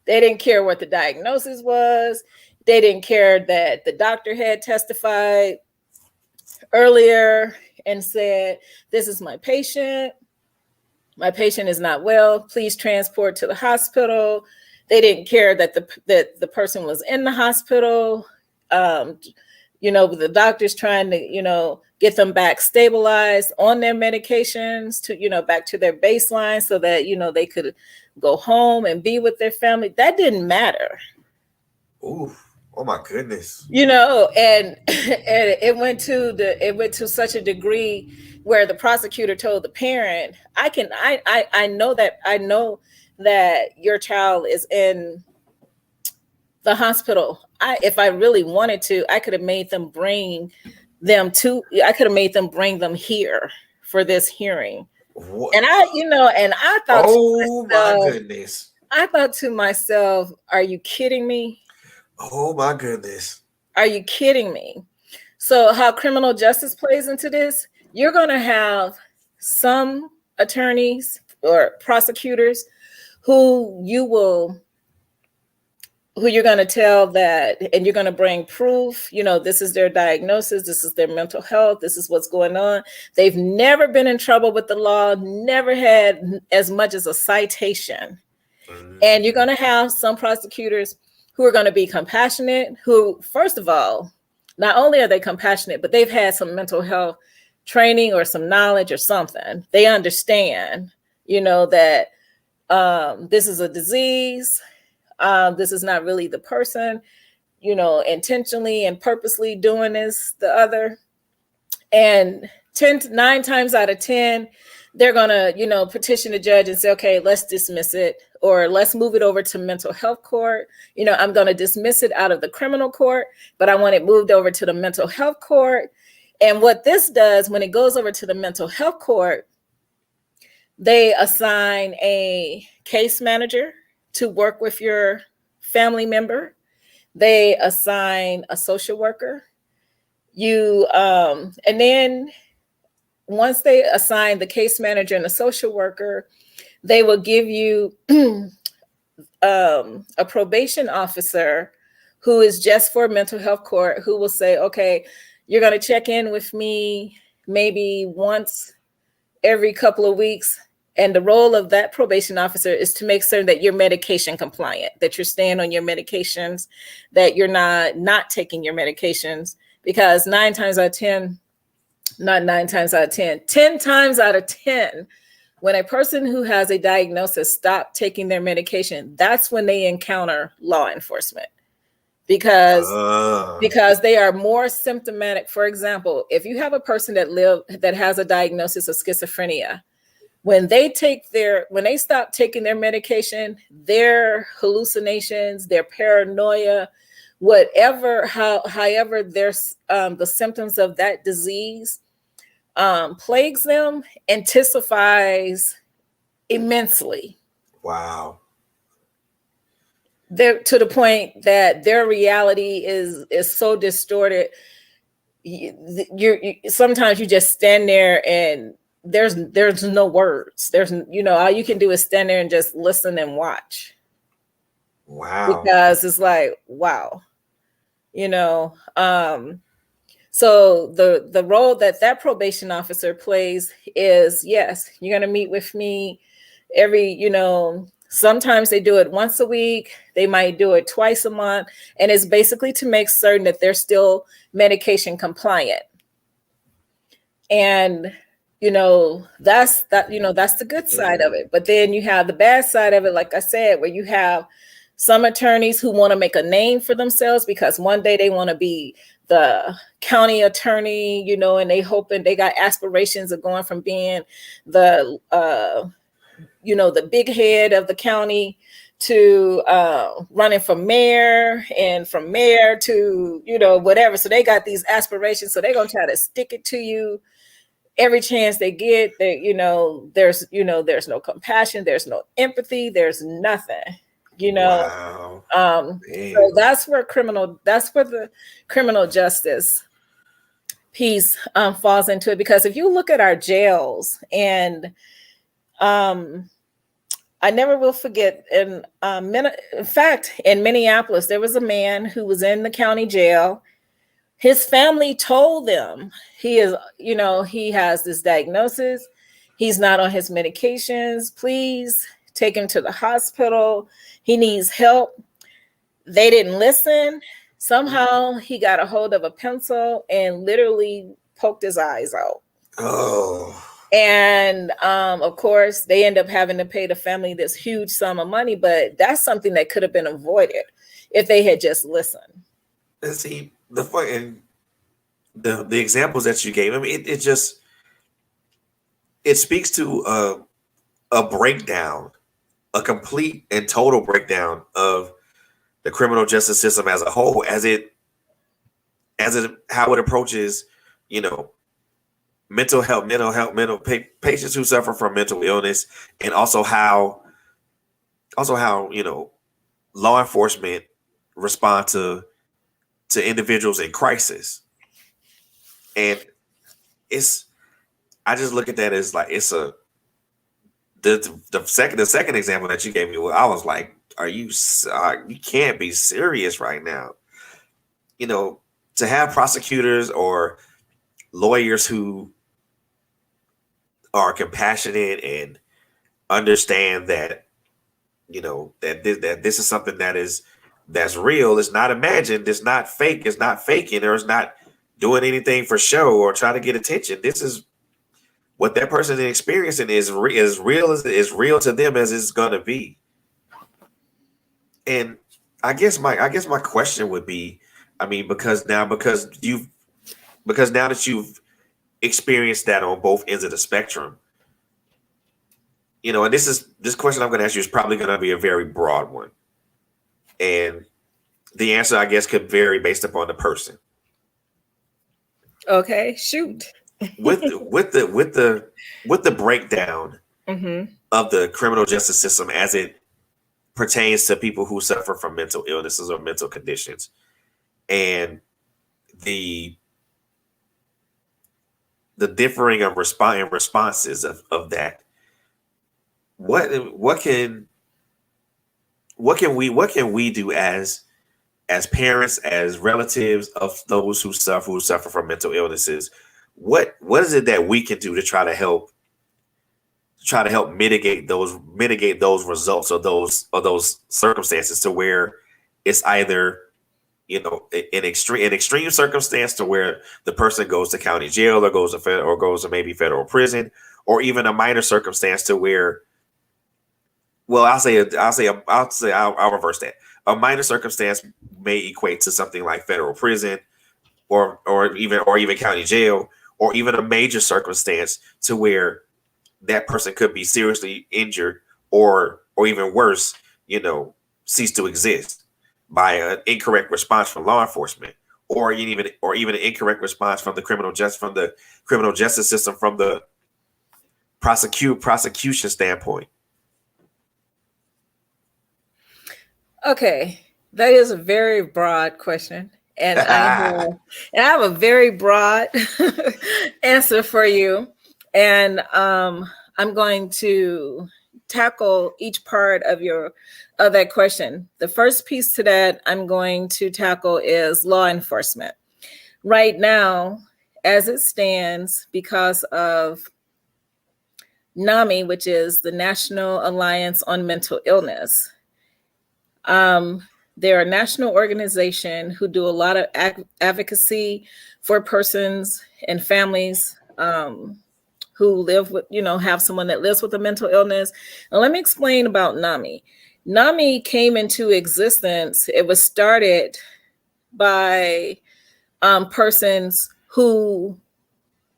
They didn't care what the diagnosis was. They didn't care that the doctor had testified earlier and said, this is my patient. My patient is not well. Please transport to the hospital. They didn't care that the person was in the hospital. The doctor's trying to, get them back stabilized on their medications to, back to their baseline so that, they could go home and be with their family. That didn't matter. Ooh, oh my goodness. And it went to such a degree where the prosecutor told the parent, I know that your child is in the hospital. If I really wanted to, I could have made them bring them here for this hearing. What? And I thought, oh my goodness. I thought to myself, are you kidding me? Oh my goodness. Are you kidding me? So how criminal justice plays into this, you're going to have some attorneys or prosecutors who you're going to tell that, and you're going to bring proof, this is their diagnosis, this is their mental health, this is what's going on. They've never been in trouble with the law, never had as much as a citation. And you're going to have some prosecutors who are going to be compassionate, who, first of all, not only are they compassionate, but they've had some mental health training or some knowledge or something. They understand, that this is a disease. This is not really the person, intentionally and purposely doing this, the other. And 9 times out of 10, they're going to, petition the judge and say, okay, let's dismiss it, or let's move it over to mental health court. I'm going to dismiss it out of the criminal court, but I want it moved over to the mental health court. And what this does, when it goes over to the mental health court, they assign a case manager to work with your family member. They assign a social worker. And then once they assign the case manager and the social worker, they will give you a probation officer who is just for mental health court, who will say, okay, you're going to check in with me maybe once every couple of weeks. And the role of that probation officer is to make certain that you're medication compliant, that you're staying on your medications, that you're not taking your medications, because 10 times out of 10, when a person who has a diagnosis stop taking their medication, that's when they encounter law enforcement, because they are more symptomatic. For example, if you have a person that has a diagnosis of schizophrenia, when they stop taking their medication, their hallucinations, their paranoia, however there's the symptoms of that disease plagues them, intensifies immensely. Wow. They're to the point that their reality is so distorted. Sometimes you just stand there and there's no words. All you can do is stand there and just listen and watch. Wow. Because it's like, wow. So the role that probation officer plays is, yes, you're going to meet with me sometimes they do it once a week. They might do it twice a month. And it's basically to make certain that they're still medication compliant. And that's the good side of it. But then you have the bad side of it, like I said, where you have some attorneys who want to make a name for themselves because one day they want to be the county attorney, and they got aspirations of going from being the big head of the county to running for mayor, and from mayor to, whatever. So they got these aspirations. So they're going to try to stick it to you every chance they get. There's no compassion. There's no empathy. There's nothing. Wow. So that's where the criminal justice piece falls into it. Because if you look at our jails, and I never will forget, in fact, in Minneapolis, there was a man who was in the county jail. His family told them he has this diagnosis. He's not on his medications. Please take him to the hospital. He needs help. They didn't listen. Somehow he got a hold of a pencil and literally poked his eyes out. Oh. And of course, they end up having to pay the family this huge sum of money, but that's something that could have been avoided if they had just listened. And see, the examples that you gave, I mean, it speaks to a breakdown, a complete and total breakdown of the criminal justice system as a whole, how it approaches, mental health, patients who suffer from mental illness, and also how law enforcement respond to individuals in crisis. And I just look at that as like the second example that you gave me. I was like, you can't be serious right now. To have prosecutors or lawyers who are compassionate and understand that that this is something that's real. It's not imagined. It's not fake. It's not faking, or it's not doing anything for show or trying to get attention. This is what that person is experiencing is real to them as it's gonna be. And I guess my question would be, I mean, because now that you've experienced that on both ends of the spectrum, and this question I'm going to ask you is probably going to be a very broad one, and the answer, I guess, could vary based upon the person. Okay, shoot. with the breakdown of the criminal justice system as it pertains to people who suffer from mental illnesses or mental conditions, and the differing of responses of that, what can we do as parents, as relatives of those who suffer from mental illnesses? What is it that we can do to try to help mitigate those results or those circumstances, to where it's either an extreme circumstance to where the person goes to county jail or goes to maybe federal prison, or even a minor circumstance to where, well, I'll reverse that. A minor circumstance may equate to something like federal prison or even county jail, or even a major circumstance to where that person could be seriously injured or even worse, cease to exist by an incorrect response from law enforcement, or even an incorrect response from the criminal justice system, from the prosecution standpoint. Okay, that is a very broad question, and I have a very broad answer for you, and I'm going to tackle each part of that question. The first piece to that I'm going to tackle is law enforcement. Right now, as it stands, because of NAMI, which is the National Alliance on Mental Illness, they're a national organization who do a lot of advocacy for persons and families who live with, have someone that lives with a mental illness. And let me explain about NAMI. NAMI came into existence. It was started by persons who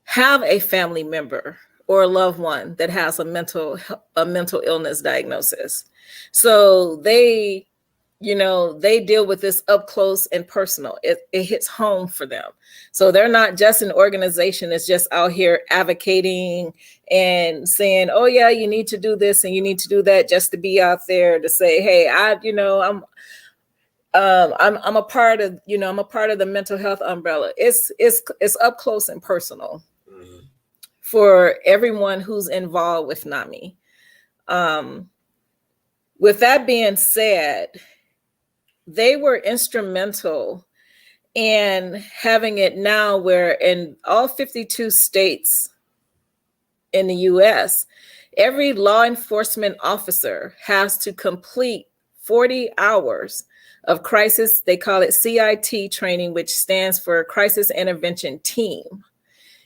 have a family member or a loved one that has a mental illness diagnosis. So they deal with this up close and personal. It hits home for them. So they're not just an organization that's just out here advocating and saying, oh yeah, you need to do this and you need to do that, just to be out there to say, hey, I'm a part of, I'm a part of the mental health umbrella. It's up close and personal for everyone who's involved with NAMI. With that being said, they were instrumental in having it now where in all 52 states in the US, every law enforcement officer has to complete 40 hours of crisis. They call it CIT training, which stands for Crisis Intervention Team.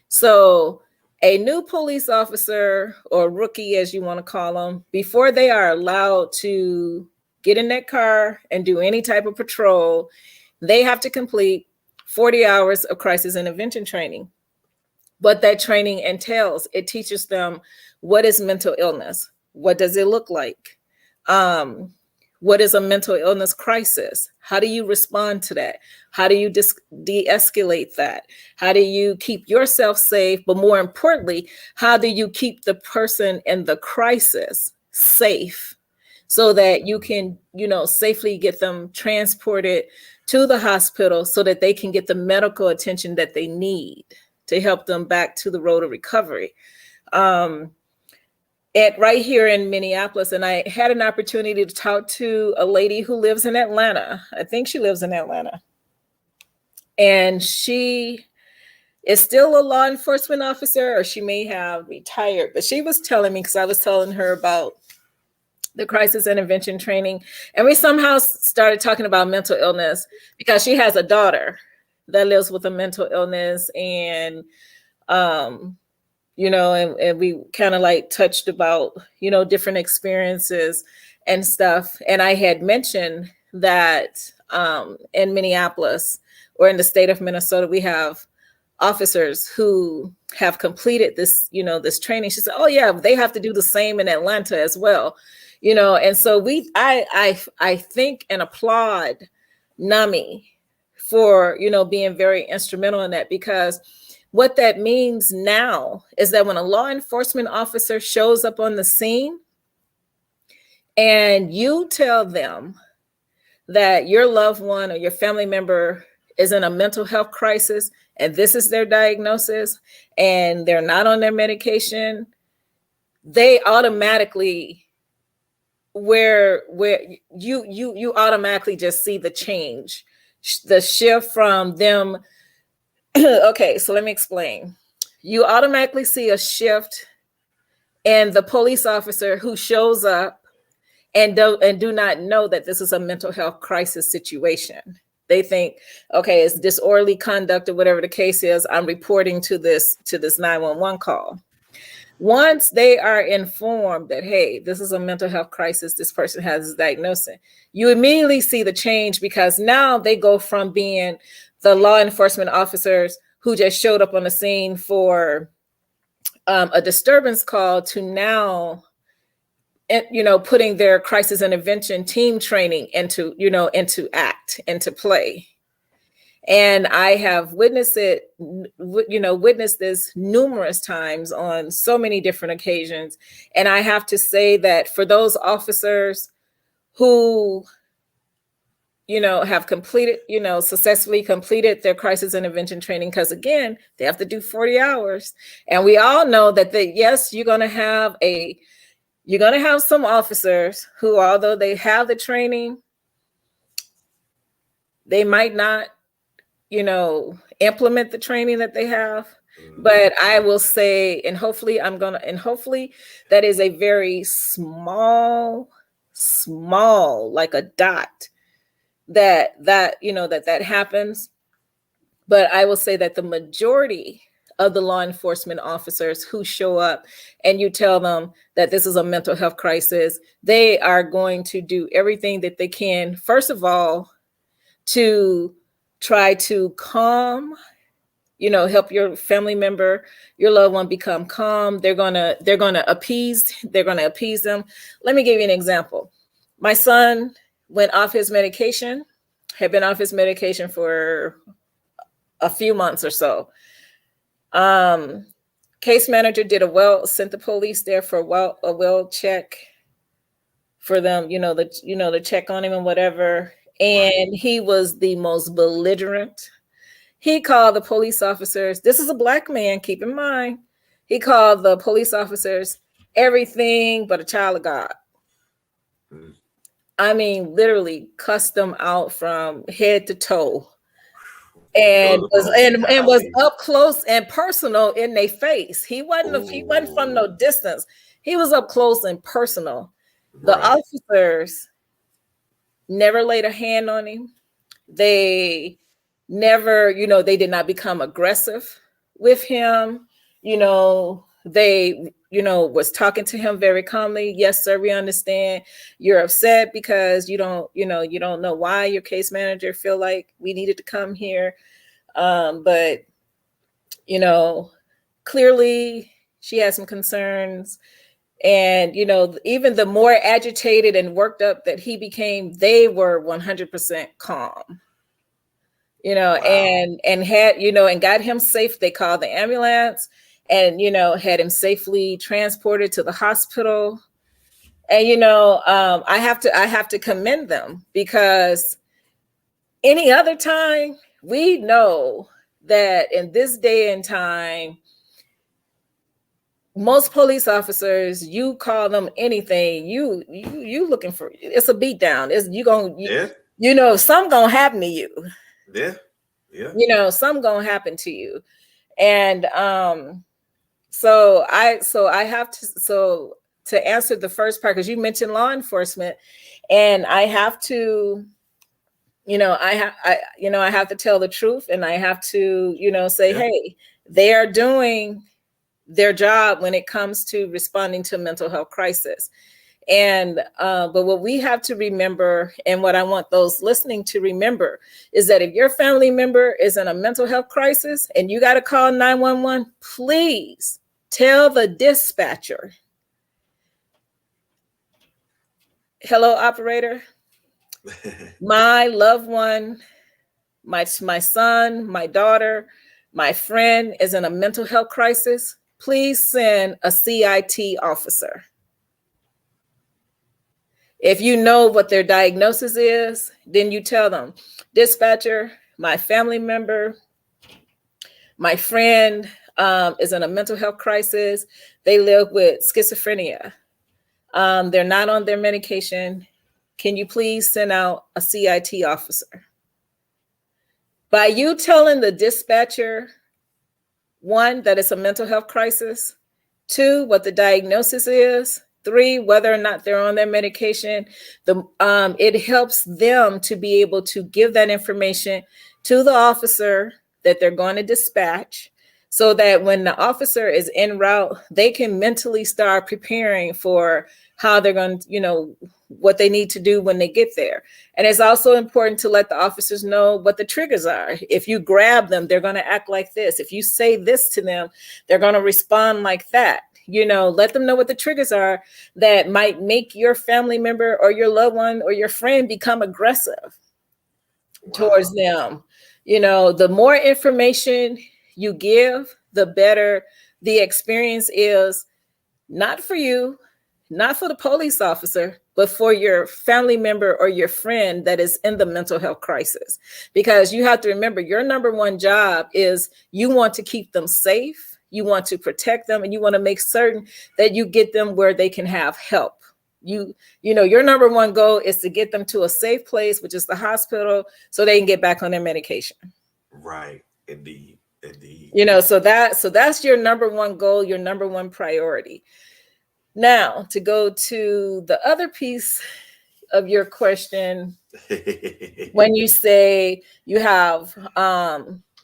So a new police officer, or rookie, as you want to call them, before they are allowed to get in that car and do any type of patrol, they have to complete 40 hours of crisis intervention training. What that training entails, it teaches them what is mental illness, what does it look like, what is a mental illness crisis, how do you respond to that, how do you de-escalate that, how do you keep yourself safe, but more importantly, how do you keep the person in the crisis safe so that you can, safely get them transported to the hospital so that they can get the medical attention that they need to help them back to the road of recovery. Right here in Minneapolis, and I had an opportunity to talk to a lady who lives in Atlanta. I think she lives in Atlanta. And she is still a law enforcement officer, or she may have retired, but she was telling me, because I was telling her about the crisis intervention training, and we somehow started talking about mental illness because she has a daughter that lives with a mental illness, and and we kind of like touched about, different experiences and stuff. And I had mentioned that in Minneapolis, or in the state of Minnesota, we have officers who have completed this, this training. She said, oh yeah, they have to do the same in Atlanta as well. And so I think and applaud NAMI for, being very instrumental in that, because what that means now is that when a law enforcement officer shows up on the scene and you tell them that your loved one or your family member is in a mental health crisis and this is their diagnosis and they're not on their medication, they automatically where you automatically just see the change, the shift from them. Okay, so let me explain. You automatically see a shift in the police officer who shows up and do not know that this is a mental health crisis situation. They think, okay, it's disorderly conduct or whatever the case is. I'm reporting to this 911 call. Once they are informed that, hey, this is a mental health crisis, this person has this diagnosis, you immediately see the change, because now they go from being the law enforcement officers who just showed up on the scene for a disturbance call to now, putting their crisis intervention team training into play. And I have witnessed this numerous times on so many different occasions. And I have to say that for those officers who, have completed, successfully completed their crisis intervention training, because again, they have to do 40 hours. And we all know that yes, you're going to have some officers who, although they have the training, they might not, implement the training that they have. But I will say, and hopefully that is a very small, like a dot that happens. But I will say that the majority of the law enforcement officers who show up and you tell them that this is a mental health crisis, they are going to do everything that they can, first of all, to try to calm, help your family member, your loved one become calm. They're gonna appease them. Let me give you an example. My son went off his medication, had been off his medication for a few months or so. Case manager sent the police there for a well check for them, to check on him and whatever. And he was the most belligerent. He called the police officers. This is a Black man, keep in mind. He called the police officers everything but a child of God. I mean, literally cussed them out from head to toe. And was up close and personal in their face. He wasn't from no distance. He was up close and personal. The officers never laid a hand on him. They never, they did not become aggressive with him. They, was talking to him very calmly. Yes, sir, we understand you're upset because you don't know why your case manager feel like we needed to come here. But, clearly she has some concerns. And, even the more agitated and worked up that he became, they were 100% calm, wow. and had, and got him safe. They called the ambulance and, had him safely transported to the hospital. And, I have to commend them, because any other time we know that in this day and time, most police officers, you call them anything, you looking for, it's a beat down. It's something gonna happen to you. Yeah. Something gonna happen to you. And so I have to answer the first part, because you mentioned law enforcement, and I have to, I have to tell the truth, and I have to, say, hey, they are doing their job when it comes to responding to mental health crisis. And but what we have to remember, and what I want those listening to remember, is that if your family member is in a mental health crisis and you got to call 911, please tell the dispatcher, hello, operator, my loved one, my son, my daughter, my friend is in a mental health crisis. Please send a CIT officer. If you know what their diagnosis is, then you tell them, dispatcher, my family member, my friend is in a mental health crisis. They live with schizophrenia. They're not on their medication. Can you please send out a CIT officer? By you telling the dispatcher, 1, that it's a mental health crisis, 2, what the diagnosis is, 3, whether or not they're on their medication, it helps them to be able to give that information to the officer that they're going to dispatch, so that when the officer is en route, they can mentally start preparing for how they're going to, what they need to do when they get there. And it's also important to let the officers know what the triggers are. If you grab them, they're going to act like this. If you say this to them, they're going to respond like that. Let them know what the triggers are that might make your family member or your loved one or your friend become aggressive towards them. The more information you give, the better the experience is, not for you, not for the police officer, but for your family member or your friend that is in the mental health crisis. Because you have to remember, your number one job is you want to keep them safe, you want to protect them, and you want to make certain that you get them where they can have help. Your number one goal is to get them to a safe place, which is the hospital, so they can get back on their medication. Right. Indeed. So that's your number one goal, your number one priority. Now, to go to the other piece of your question, when you say you have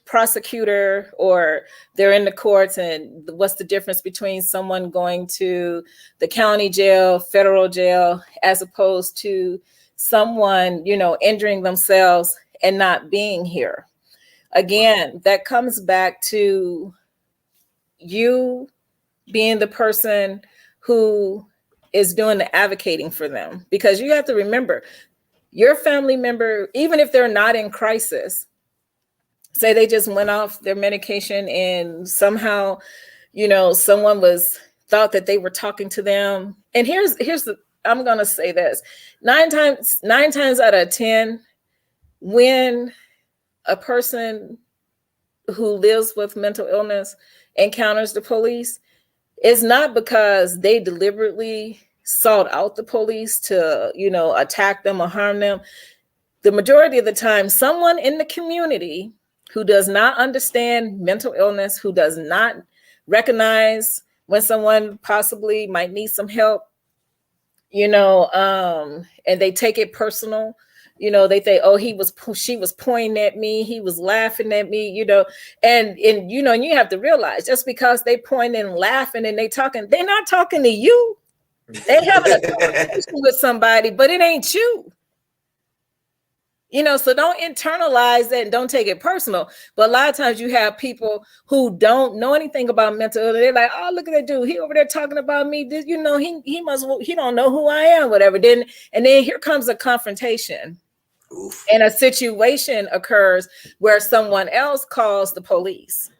prosecutor, or they're in the courts, and what's the difference between someone going to the county jail, federal jail, as opposed to someone, injuring themselves and not being here? Again, that comes back to you being the person who is doing the advocating for them, because you have to remember, your family member, even if they're not in crisis, say they just went off their medication and somehow, someone thought that they were talking to them. And I'm going to say this, 9 times out of 10, when a person who lives with mental illness encounters the police, it's not because they deliberately sought out the police to, attack them or harm them. The majority of the time, someone in the community who does not understand mental illness, who does not recognize when someone possibly might need some help, and they take it personal, They think, oh, she was pointing at me, he was laughing at me, and you have to realize, just because they pointing and laughing and they're not talking to you. They having a conversation with somebody, but it ain't you. So don't internalize that and don't take it personal. But a lot of times you have people who don't know anything about mental illness. They're like, oh, look at that dude. He over there talking about me. He don't know who I am, whatever. And then here comes a confrontation. Oof. And a situation occurs where someone else calls the police.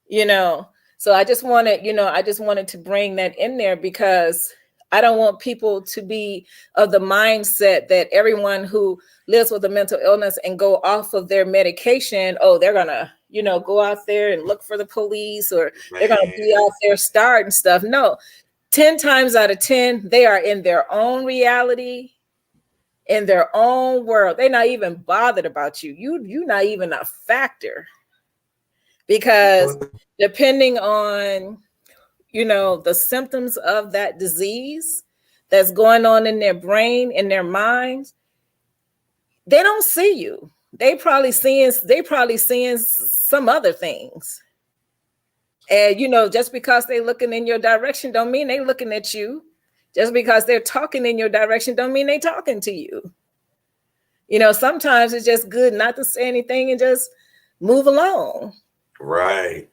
So I just wanted to bring that in there, because I don't want people to be of the mindset that everyone who lives with a mental illness and go off of their medication, oh, they're gonna, go out there and look for the police, or they're gonna be out there starting stuff. No, 10 times out of 10, they are in their own reality, in their own world. They're not even bothered about you. You're not even a factor, because depending on the symptoms of that disease that's going on in their brain, in their minds, they don't see you. They probably seeing some other things. And just because they're looking in your direction don't mean they're looking at you. Just because they're talking in your direction don't mean they're talking to you. Sometimes it's just good not to say anything and just move along. Right.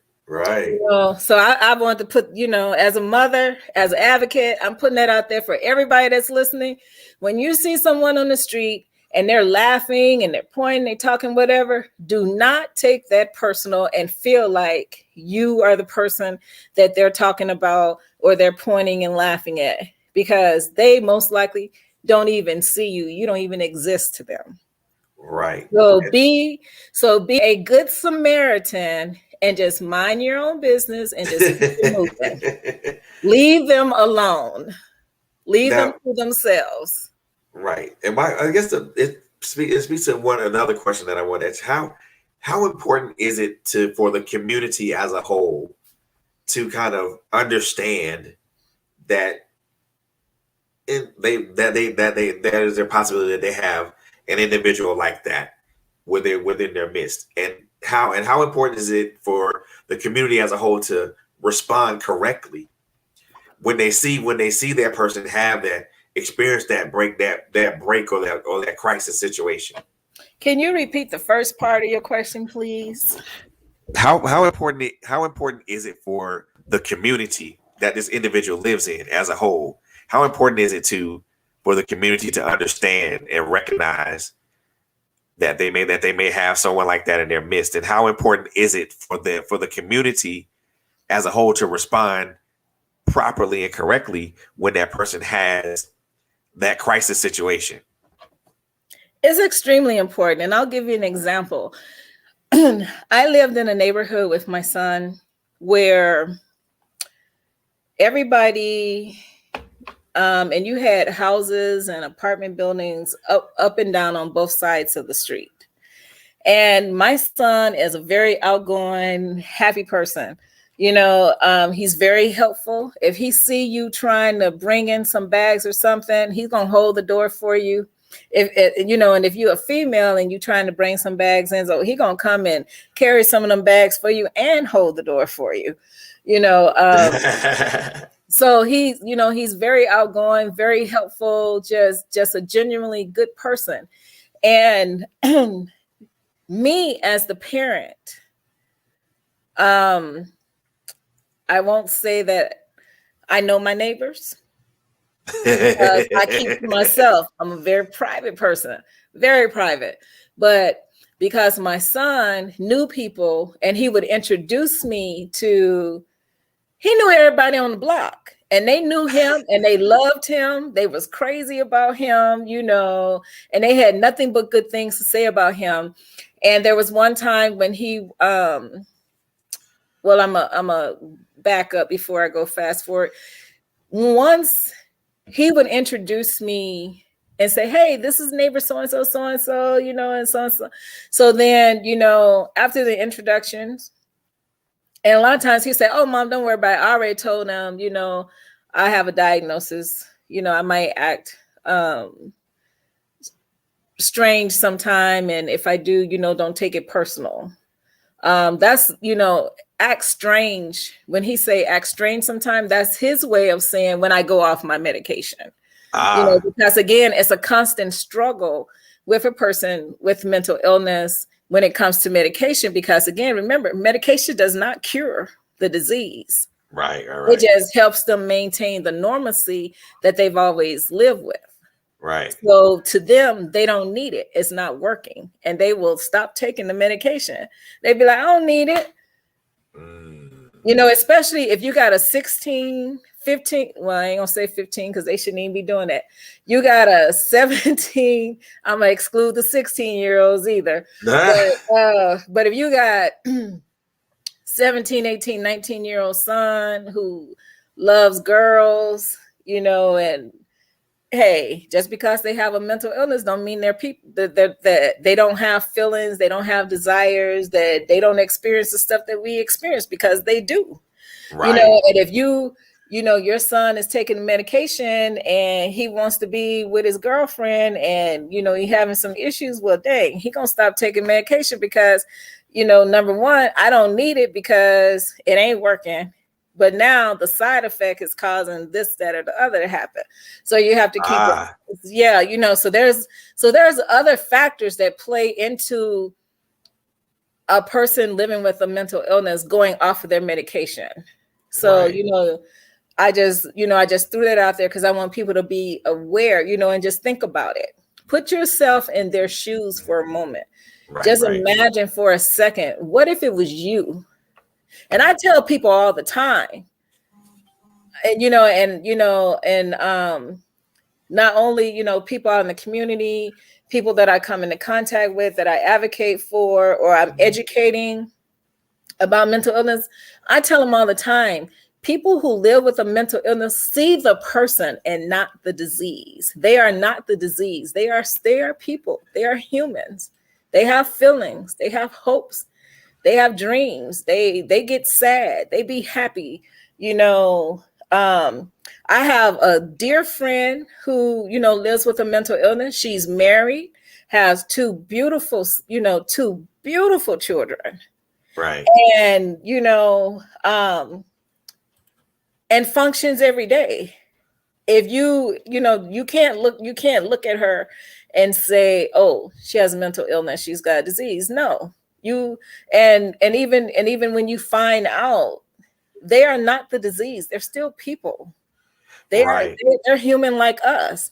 So I want to put, as a mother, as an advocate, I'm putting that out there for everybody that's listening. When you see someone on the street and they're laughing and they're pointing, they're talking, whatever, do not take that personal and feel like you are the person that they're talking about or they're pointing and laughing at, because they most likely don't even see you. You don't even exist to them. Right. So be a good Samaritan and just mind your own business and just keep moving. Leave them alone. Leave them to themselves. Right. And I guess it speaks to another question that I want to ask. How important is it for the community as a whole to kind of understand that that is their possibility that they have an individual like that within their midst, and how important is it for the community as a whole to respond correctly when they see that person have that experience, that break or that crisis situation? Can you repeat the first part of your question, please? How important is it for the community that this individual lives in as a whole? How important is it for the community to understand and recognize that they may have someone like that in their midst, and how important is it for the community as a whole to respond properly and correctly when that person has that crisis situation? It's extremely important, and I'll give you an example. I lived in a neighborhood with my son where everybody, and you had houses and apartment buildings up and down on both sides of the street. And my son is a very outgoing, happy person. He's very helpful. If he see you trying to bring in some bags or something, he's going to hold the door for you. And if you're a female and you're trying to bring some bags in, so he's going to come and carry some of them bags for you and hold the door for you. So he's very outgoing, very helpful, just a genuinely good person. And me as the parent, I won't say that I know my neighbors. I keep to myself. I'm a very private person, very private. But because my son knew people and he would introduce me to, he knew everybody on the block and they knew him and they loved him. They was crazy about him, and they had nothing but good things to say about him. And there was one time when he, I'm a back up before I go fast forward. Once he would introduce me and say, hey, this is neighbor so-and-so, so-and-so, and so-and-so. So then, after the introductions, and a lot of times he said, oh, Mom, don't worry about it. I already told him, I have a diagnosis. I might act strange sometime, and if I do, don't take it personal. That's, act strange. When he say act strange sometime, that's his way of saying when I go off my medication. Because again, it's a constant struggle with a person with mental illness when it comes to medication, because again, remember, medication does not cure the disease. Right. It just helps them maintain the normalcy that they've always lived with. Right. So to them, they don't need it. It's not working. And they will stop taking the medication. They'd be like, I don't need it. Especially if you got a 16, 15, well, I ain't gonna say 15 because they shouldn't even be doing that. You got a 17, I'm gonna exclude the 16-year-olds either. But if you got 17, 18, 19-year-old son who loves girls, and hey, just because they have a mental illness don't mean they're people that they don't have feelings, they don't have desires, that they don't experience the stuff that we experience, because they do. Right. And if your son is taking medication and he wants to be with his girlfriend and, he having some issues, well, dang, he gonna stop taking medication because, number one, I don't need it because it ain't working. But now the side effect is causing this, that, or the other to happen. So you have to keep it. Yeah, so there's other factors that play into a person living with a mental illness going off of their medication. So, right. I just threw that out there because I want people to be aware, and just think about it. Put yourself in their shoes for a moment. Right, just imagine for a second, what if it was you? And I tell people all the time, and not only, people out in the community, people that I come into contact with, that I advocate for, or I'm educating about mental illness, I tell them all the time, people who live with a mental illness see the person and not the disease. They are not the disease. They are people. They are humans. They have feelings. They have hopes. They have dreams. They get sad. They be happy. I have a dear friend who, lives with a mental illness. She's married, has two beautiful children. Right. And, and functions every day. If you can't look at her and say, oh, she has a mental illness, she's got a disease. No. And even when you find out, they are not the disease. They're still people. They're human like us.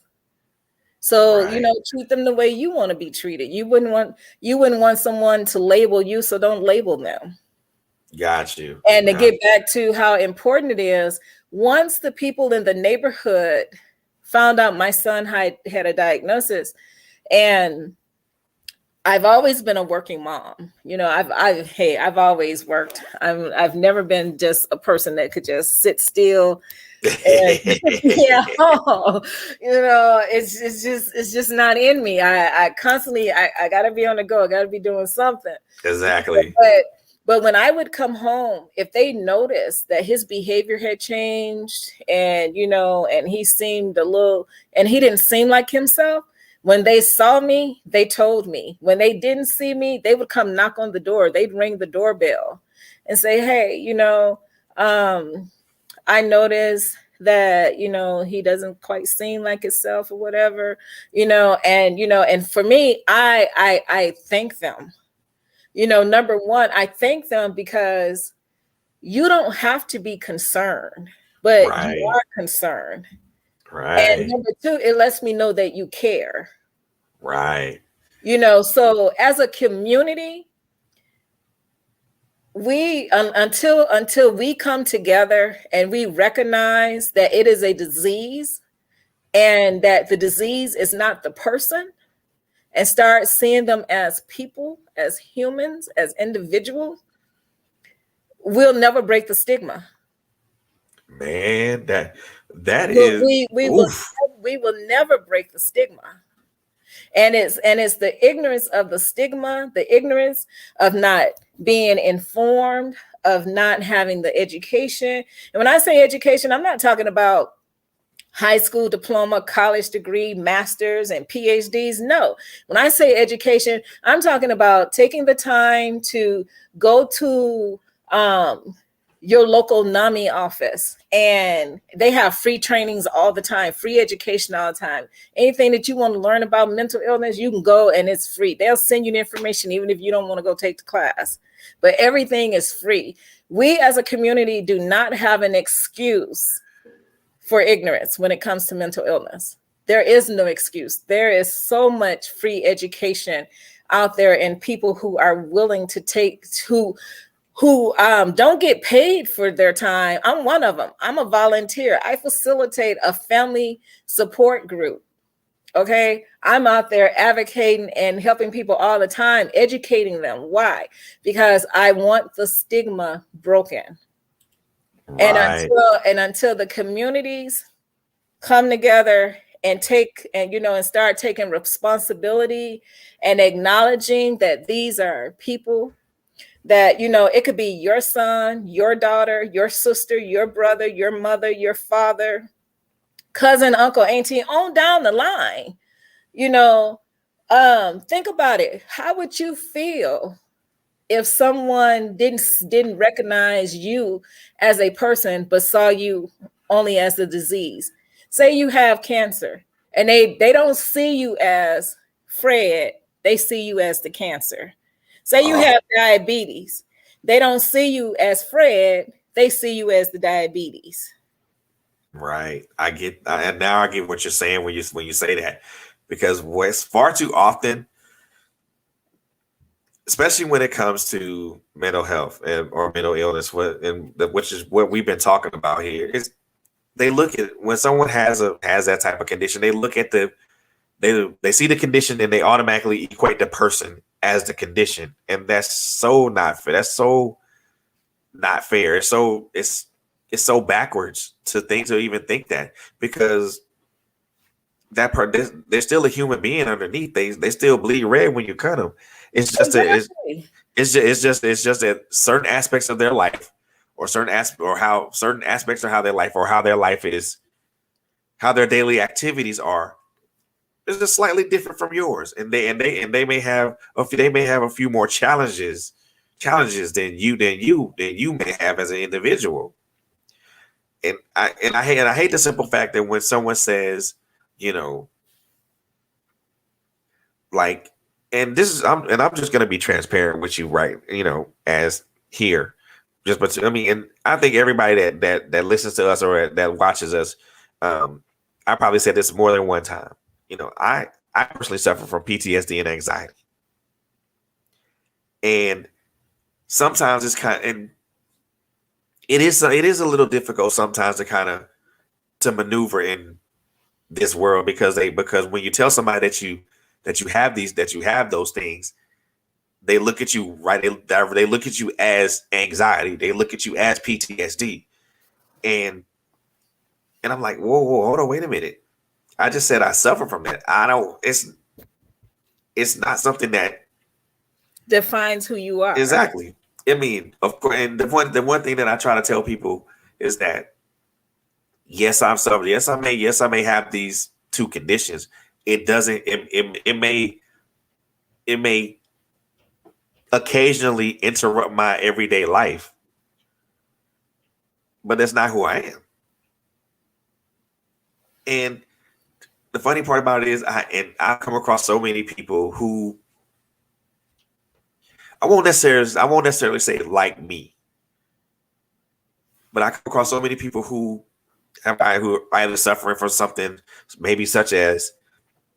So, treat them the way you want to be treated. You wouldn't want someone to label you, so don't label them. Got you. And to get back to how important it is, once the people in the neighborhood found out my son had a diagnosis, and I've always been a working mom. I've always worked. I've never been just a person that could just sit still. And, it's just not in me. I constantly, I gotta be on the go. I gotta be doing something. Exactly. But when I would come home, if they noticed that his behavior had changed, and and he seemed and he didn't seem like himself. When they saw me, they told me. When they didn't see me, they would come knock on the door. They'd ring the doorbell and say, hey, I noticed that, he doesn't quite seem like himself or whatever, and for me, I thank them. Number one, I thank them because you don't have to be concerned, but you are concerned. Right. And number two, it lets me know that you care. Right. So as a community, we until we come together and we recognize that it is a disease and that the disease is not the person, and start seeing them as people, as humans, as individuals, we'll never break the stigma. Man, that is we will never break the stigma. And it's the ignorance of the stigma, the ignorance of not being informed, of not having the education. And when I say education, I'm not talking about high school diploma, college degree, masters, and PhDs. No. When I say education, I'm talking about taking the time to go to your local NAMI office, and they have free trainings all the time, free education all the time. Anything that you want to learn about mental illness, you can go and it's free. They'll send you the information even if you don't want to go take the class, but everything is free. We as a community do not have an excuse for ignorance when it comes to mental illness. There is no excuse. There is so much free education out there, and people who are willing to take, who don't get paid for their time. I'm one of them. I'm a volunteer. I facilitate a family support group. Okay. I'm out there advocating and helping people all the time, educating them. Why? Because I want the stigma broken. Right. And until the communities come together and and start taking responsibility and acknowledging that these are people that, it could be your son, your daughter, your sister, your brother, your mother, your father, cousin, uncle, auntie, on down the line. Think about it. How would you feel if someone didn't recognize you as a person, but saw you only as a disease? Say you have cancer and they don't see you as Fred, they see you as the cancer. Say you have diabetes, they don't see you as Fred, they see you as the diabetes. Right. And now I get what you're saying when you say that, because what's far too often, especially when it comes to mental health or mental illness, which is what we've been talking about here, is they look at when someone has that type of condition, they look at they see the condition and they automatically equate the person as the condition, and that's so not fair. That's so not fair. It's so backwards to even think that, because that there's still a human being underneath. They still bleed red when you cut them. It's just Exactly. it's just that certain aspects of their life, or certain aspects of how their life is, how their daily activities are, is just slightly different from yours, and they may have a few more challenges than you may have as an individual. And I hate the simple fact that when someone says, like, and I'm just gonna be transparent with you, right? As here, but I mean, and I think everybody that listens to us or that watches us, I probably said this more than one time. I personally suffer from PTSD and anxiety, and sometimes it is a little difficult sometimes to maneuver in this world, because when you tell somebody that you have those things, they look at you, right? They look at you as anxiety. They look at you as PTSD, and I'm like, whoa, hold on, wait a minute. I just said I suffer from that. I don't. It's not something that defines who you are. Exactly. I mean, of course, and the one thing that I try to tell people is that yes, I'm suffering. Yes, I may have these two conditions. It doesn't. It may occasionally interrupt my everyday life, but that's not who I am. And the funny part about it is, I've come across so many people who I won't necessarily say like me, but I come across so many people who are either suffering from something maybe such as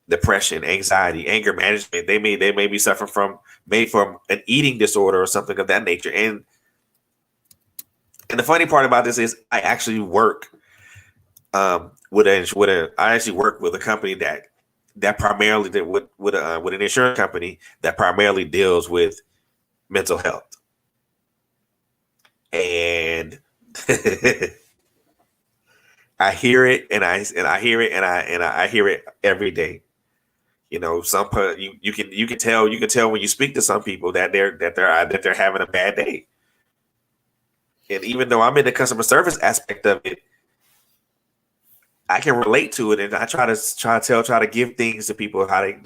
depression, anxiety, anger management. They may be suffering from an eating disorder or something of that nature. And the funny part about this is I actually work I actually work with a company that primarily with an insurance company that primarily deals with mental health. And I hear it and I hear it and I hear it every day. You can tell when you speak to some people that they're having a bad day. And even though I'm in the customer service aspect of it, I can relate to it, and I try to give things to people how they,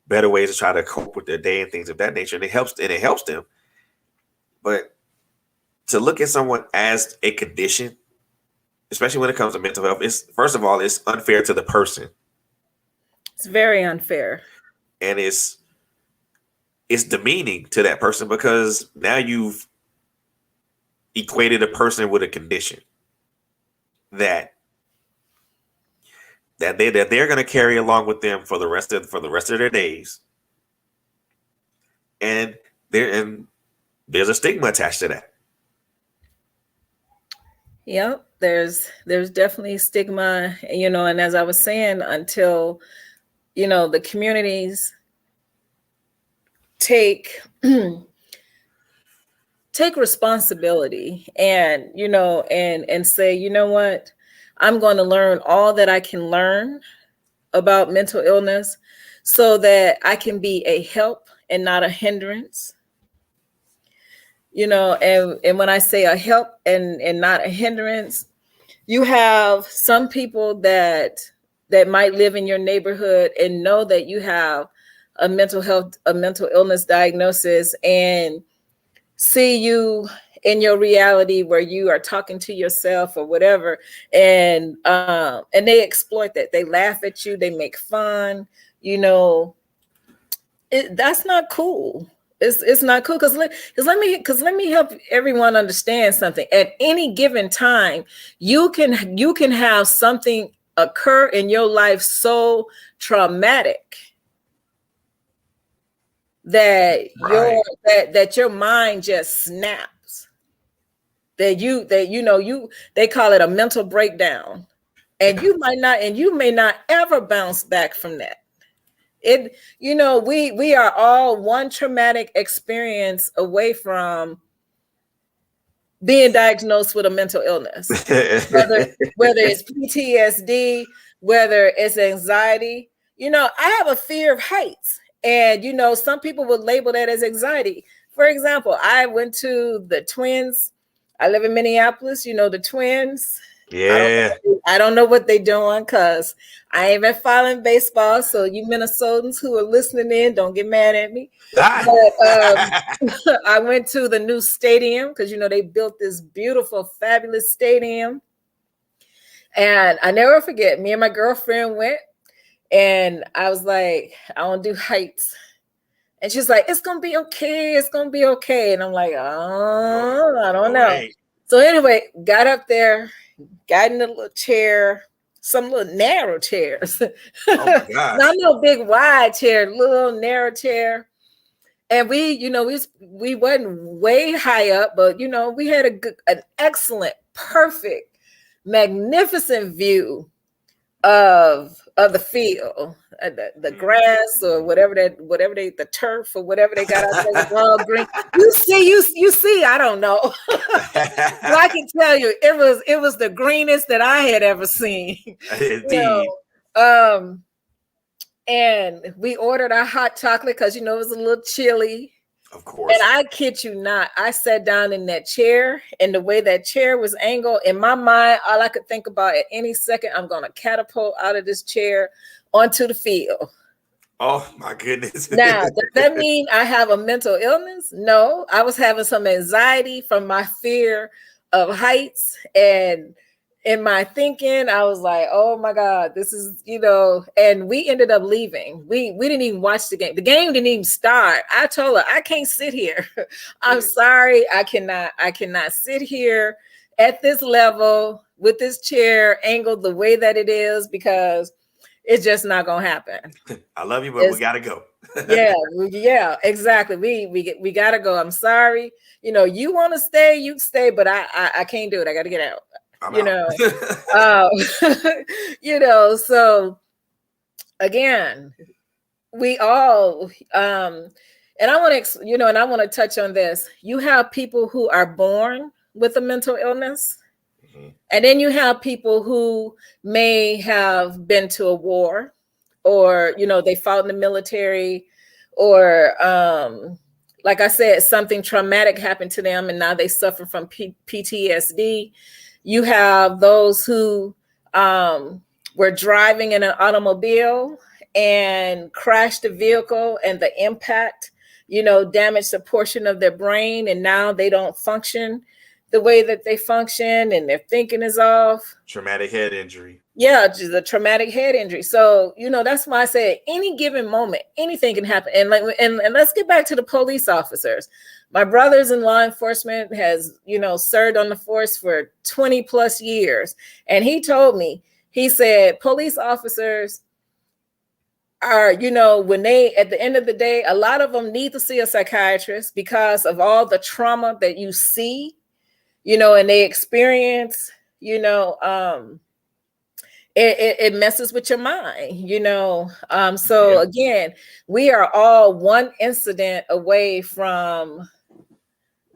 better ways to try to cope with their day and things of that nature, and it helps them. But to look at someone as a condition, especially when it comes to mental health, first of all, it's unfair to the person. It's very unfair, and it's demeaning to that person, because now you've equated a person with a condition that they're going to carry along with them for the rest of their days, and there's a stigma attached to that. Yep, there's definitely stigma, and as I was saying, until the communities take responsibility and and say, you know what, I'm going to learn all that I can learn about mental illness so that I can be a help and not a hindrance. And when I say a help and not a hindrance, you have some people that might live in your neighborhood and know that you have a mental illness diagnosis, and see you in your reality where you are talking to yourself or whatever, and they exploit that. They laugh at you, they make fun. That's not cool. It's not cool, because let me help everyone understand something. At any given time, you can have something occur in your life so traumatic that that your mind just snaps. They call it a mental breakdown, and you may not ever bounce back from that. We are all one traumatic experience away from being diagnosed with a mental illness, whether it's PTSD, whether it's anxiety. I have a fear of heights, and some people would label that as anxiety. For example, I went to the Twins. I live in Minneapolis. The Twins. Yeah. I don't know what they're doing, because I ain't been following baseball. So you Minnesotans who are listening in, don't get mad at me. But I went to the new stadium because, they built this beautiful, fabulous stadium. And I never forget, me and my girlfriend went, and I was like, I don't do heights. And she's like, it's going to be okay. It's going to be okay. And I'm like, oh, I don't know. Right. So anyway, got up there, got in a little chair, some little narrow chairs. Oh my gosh. Not no big wide chair, little narrow chair. And we wasn't way high up, but we had an excellent, perfect, magnificent view of the field, the grass, or the turf, or whatever they got out there, all green. You see, I don't know. But I can tell you, it was the greenest that I had ever seen. Indeed. And we ordered our hot chocolate because it was a little chilly. Of course. And I kid you not, I sat down in that chair, and the way that chair was angled, in my mind, all I could think about at any second, I'm going to catapult out of this chair onto the field. Oh my goodness. Now, does that mean I have a mental illness? No, I was having some anxiety from my fear of heights, and in my thinking, I was like, oh my God, this is, and we ended up leaving. We didn't even watch the game. The game didn't even start. I told her, I can't sit here. I'm sorry. I cannot sit here at this level with this chair angled the way that it is, because it's just not going to happen. I love you, but we got to go. Yeah, exactly. We got to go. I'm sorry. You want to stay, you stay, but I can't do it. I got to get out. So again, we all, and I want to touch on this. You have people who are born with a mental illness, and then you have people who may have been to a war, or, they fought in the military, or, like I said, something traumatic happened to them, and now they suffer from PTSD. You have those who were driving in an automobile and crashed the vehicle, and the impact, damaged a portion of their brain, and now they don't function the way that they function, and their thinking is off. Traumatic head injury. Yeah, just a traumatic head injury. So, that's why I say at any given moment, anything can happen. And and let's get back to the police officers. My brother's in law enforcement, has, served on the force for 20 plus years. And he told me, he said, police officers are, when they, at the end of the day, a lot of them need to see a psychiatrist because of all the trauma that you see, and they experience, it messes with your mind, So again, we are all one incident away from,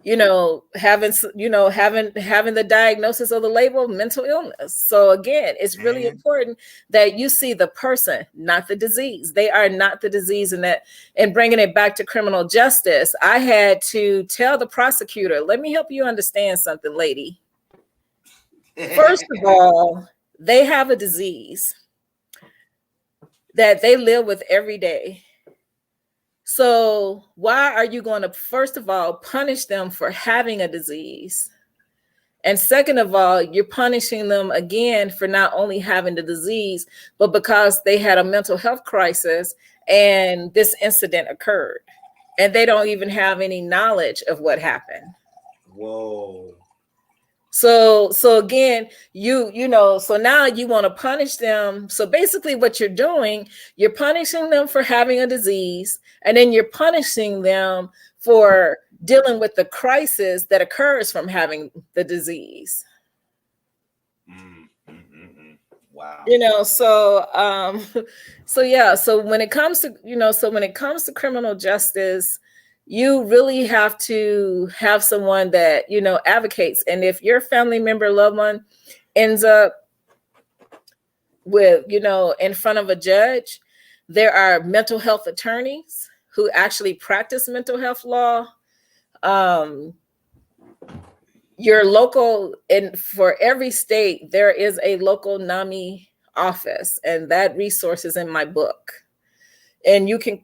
having the diagnosis of the label of mental illness. So again, it's really important that you see the person, not the disease. They are not the disease. And bringing it back to criminal justice, I had to tell the prosecutor, let me help you understand something, lady. First of all, they have a disease that they live with every day. So why are you going to, first of all, punish them for having a disease? And second of all, you're punishing them again for not only having the disease, but because they had a mental health crisis and this incident occurred. And they don't even have any knowledge of what happened. Whoa. So again, so now you want to punish them. So basically what you're doing, you're punishing them for having a disease, and then you're punishing them for dealing with the crisis that occurs from having the disease. Wow. So when it comes to, criminal justice, you really have to have someone that, advocates. And if your family member, loved one ends up with, in front of a judge, there are mental health attorneys who actually practice mental health law. Your local, and for every state, there is a local NAMI office, and that resource is in my book. And you can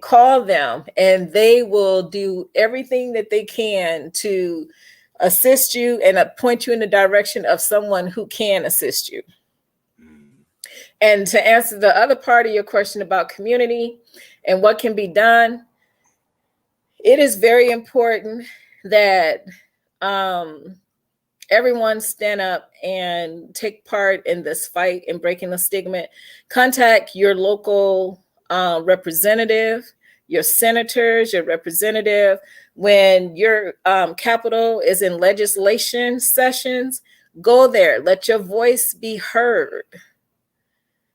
call them, and they will do everything that they can to assist you and point you in the direction of someone who can assist you. And to answer the other part of your question about community and what can be done, it is very important that everyone stand up and take part in this fight in breaking the stigma. Contact your local representative, your senators, your representative. When your capital is in legislation sessions, go there, let your voice be heard.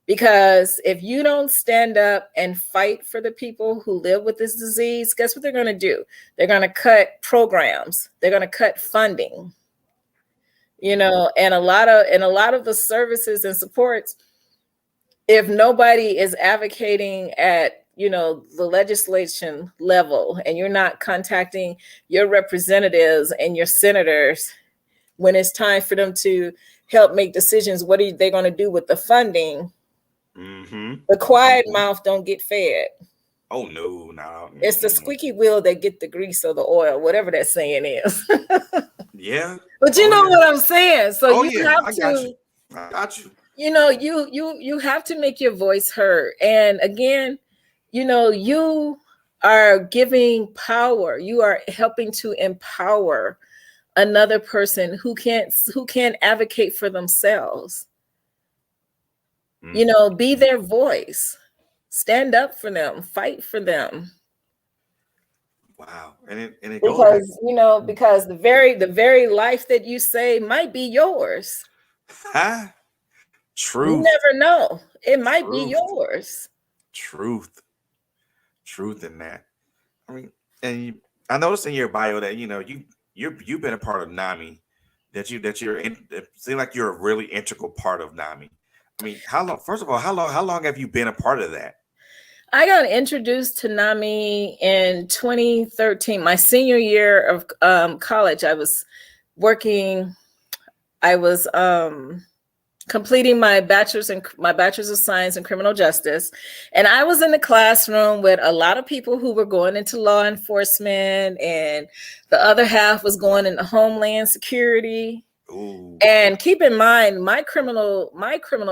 Because if you don't stand up and fight for the people who live with this disease, guess what they're going to do? They're going to cut programs. They're going to cut funding. And a lot of the services and supports, if nobody is advocating at, the legislation level, and you're not contacting your representatives and your senators when it's time for them to help make decisions, what are they going to do with the funding? The quiet mouth don't get fed. Oh, no. It's the squeaky wheel that get the grease or the oil, whatever that saying is. Yeah. But what I'm saying. So you have to. I got you. You have to make your voice heard. And again, you are giving power. You are helping to empower another person who can't advocate for themselves. Be their voice. Stand up for them. Fight for them. Wow. And it goes because the very life that you say might be yours. Truth. You never know. It might be yours. Truth in that. I mean, and I noticed in your bio that you've been a part of NAMI, that you're in. It seems like you're a really integral part of NAMI. I mean, how long? First of all, how long have you been a part of that? I got introduced to NAMI in 2013, my senior year of college. I was working. I was completing my bachelor's of science in criminal justice. And I was in the classroom with a lot of people who were going into law enforcement, and the other half was going into homeland security. Ooh. And keep in mind, my criminal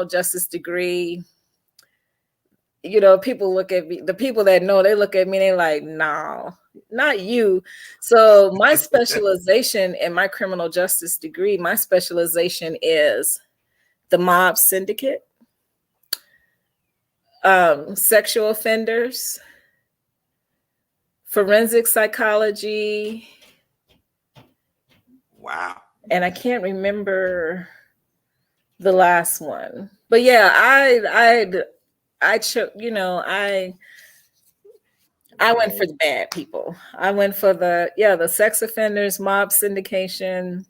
justice degree, you know, people look at me, the people that know, they look at me, they're like, no, not you. So my specialization in my criminal justice degree, my specialization is the mob syndicate, sexual offenders, forensic psychology. Wow. And I can't remember the last one, but yeah, I chose, you know, I went for the bad people. I went for the sex offenders, mob syndication,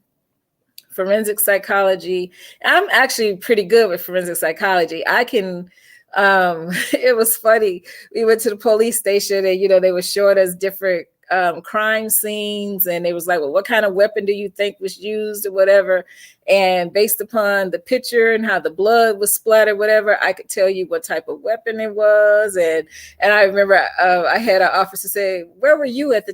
forensic psychology. I'm actually pretty good with forensic psychology. I can, it was funny. We went to the police station and, you know, they were showing us different crime scenes, and it was like, well, what kind of weapon do you think was used or whatever? And based upon the picture and how the blood was splattered, whatever, I could tell you what type of weapon it was. And I remember I had an officer say, "Where were you at the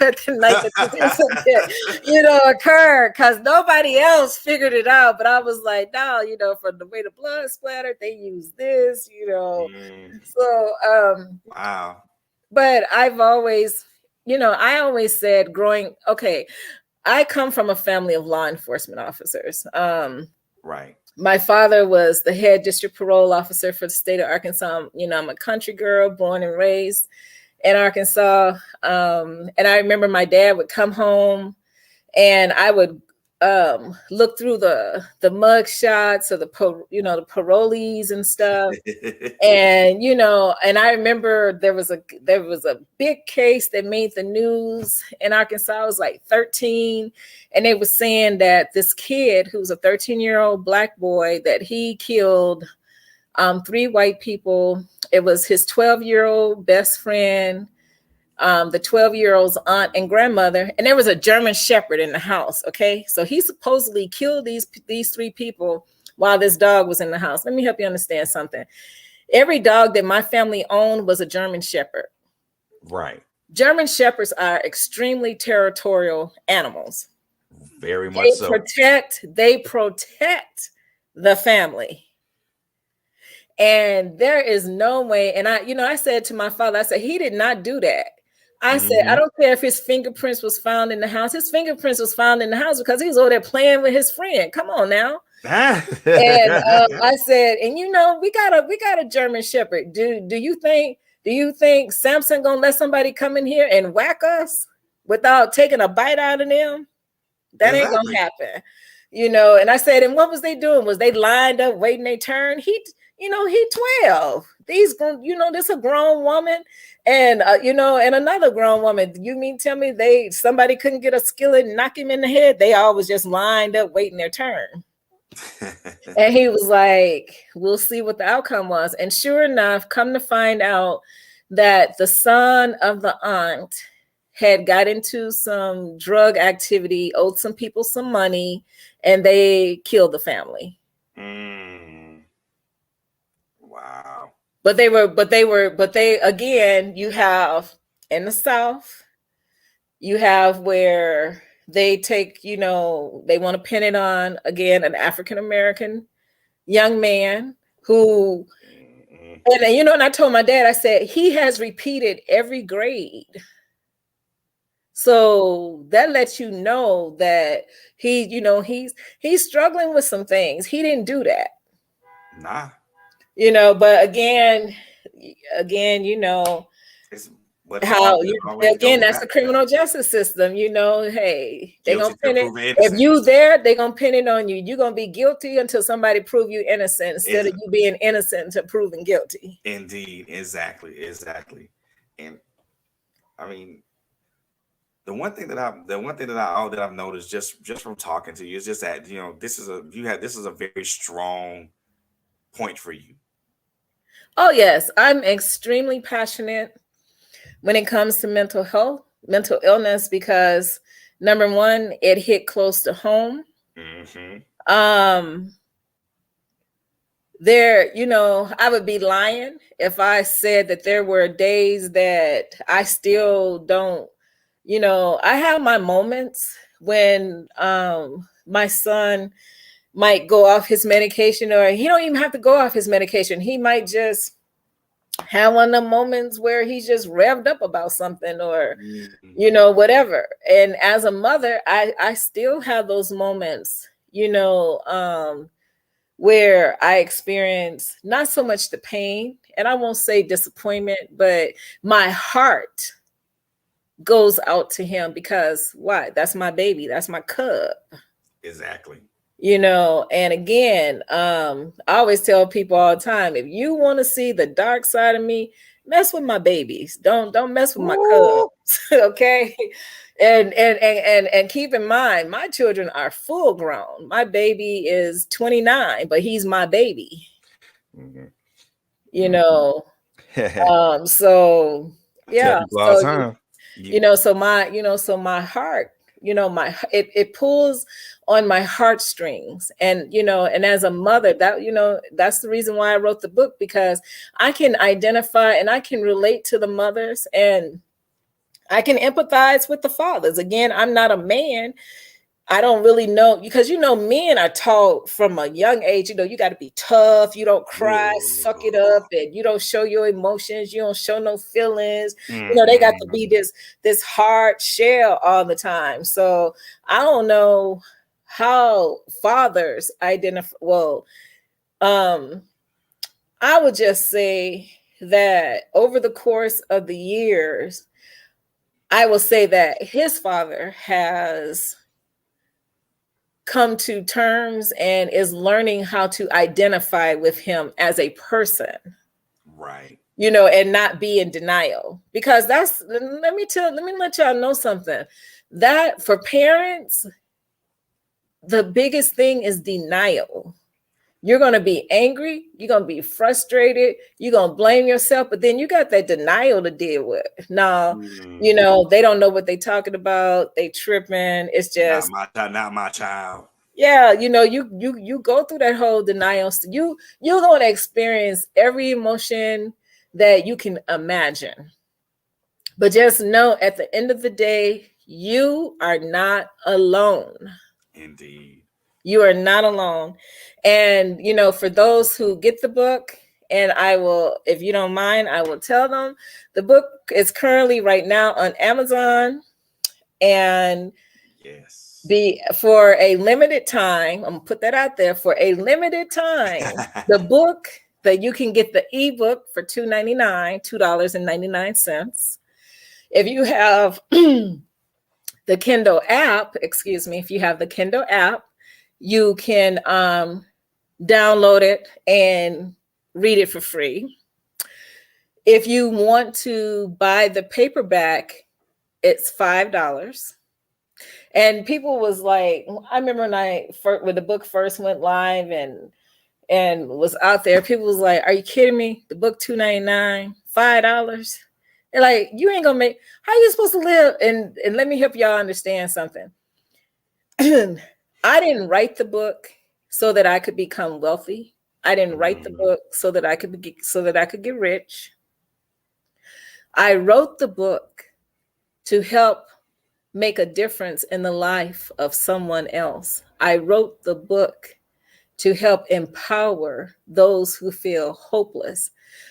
at the night that this incident, you know, occurred?" Because nobody else figured it out. But I was like, no, you know, from the way the blood splattered, they used this, you know. So wow. But I've always, you know, I always said I come from a family of law enforcement officers. Right. My father was the head district parole officer for the state of Arkansas. You know, I'm a country girl, born and raised in Arkansas. And I remember my dad would come home and I would look through the mug shots of the parolees and stuff. And, you know, and I remember there was a big case that made the news in Arkansas. I was like 13. And they were saying that this kid who was a 13-year-old Black boy, that he killed 3 white people. It was his 12-year-old best friend, the 12-year-old's aunt and grandmother, and there was a German Shepherd in the house. Okay, so he supposedly killed these 3 people while this dog was in the house. Let me help you understand something. Every dog that my family owned was a German Shepherd. Right. German Shepherds are extremely territorial animals. Very much so. They protect the family. And there is no way. And I said to my father, I said, he did not do that. I said, I don't care if his fingerprints was found in the house. His fingerprints was found in the house because he was over there playing with his friend. Come on now. And I said, and you know, we got a German Shepherd. Do you think Samson gonna let somebody come in here and whack us without taking a bite out of them? That ain't gonna happen. You know, and I said, and what was they doing? Was they lined up waiting their turn? He 12. This a grown woman, and and another grown woman. You mean tell me somebody couldn't get a skillet and knock him in the head? They all was just lined up waiting their turn. And he was like, we'll see what the outcome was. And sure enough, come to find out that the son of the aunt had got into some drug activity, owed some people some money, and they killed the family. Wow. But they again, you have in the South, you have where they take, they want to pin it on, again, an African-American young man who, and I told my dad, I said, he has repeated every grade. So that lets you know that he's struggling with some things. He didn't do that. Nah. But again, that's the criminal justice system. Hey, they're gonna pin it. If you there, they're gonna pin it on you. You're gonna be guilty until somebody prove you innocent, instead of you being innocent until proven guilty. Indeed, exactly. And I mean, the one thing that I've noticed just from talking to you is just that this is a very strong point for you. Oh yes, I'm extremely passionate when it comes to mental health, mental illness, because number one, it hit close to home. there, you know, I would be lying if I said that there were days that I still don't, you know, I have my moments when my son might go off his medication, or he don't even have to go off his medication. He might just have one of the moments where he's just revved up about something, or you know, whatever. And as a mother, I still have those moments, you know, where I experience not so much the pain, and I won't say disappointment, but my heart goes out to him, because why? That's my baby, that's my cub. Exactly. You know, and again, I always tell people all the time, if you want to see the dark side of me, mess with my babies. Don't mess with my cubs. Okay. And keep in mind, my children are full grown. My baby is 29, but he's my baby. Mm-hmm. You know, so yeah. So you know, so my heart, you know, it pulls on my heartstrings. And you know, and as a mother, that, you know, that's the reason why I wrote the book, because I can identify and I can relate to the mothers, and I can empathize with the fathers. Again, I'm not a man. I don't really know, because you know, men are taught from a young age, you know, you got to be tough, you don't cry, suck it up, and you don't show your emotions, you don't show no feelings. You know, they got to be this hard shell all the time. So I don't know how fathers identify. Well, I would just say that over the course of the years, I will say that his father has come to terms and is learning how to identify with him as a person. Right. You know, and not be in denial. Because that's, let me let y'all know something. That for parents, the biggest thing is denial. You're going to be angry, you're going to be frustrated, you're going to blame yourself, but then you got that denial to deal with. No, you know, they don't know what they're talking about, they tripping, it's just not my child. Yeah, you know, you go through that whole denial. You're going to experience every emotion that you can imagine. But just know, at the end of the day, you are not alone. Indeed. You are not alone. And, you know, for those who get the book, and I will, if you don't mind, I will tell them, the book is currently right now on Amazon. And yes, for a limited time, I'm gonna put that out there, for a limited time, the book that you can get the ebook for $2.99. If you have the Kindle app, if you have the Kindle app, you can download it and read it for free. If you want to buy the paperback, it's $5. And people was like, I remember when the book first went live and was out there, people was like, are you kidding me? The book $2.99, $5. They're like, you ain't gonna make, how you supposed to live? And let me help y'all understand something. I didn't write the book so that I could become wealthy. I didn't write the book so that I could get rich. I wrote the book to help make a difference in the life of someone else. I wrote the book to help empower those who feel hopeless,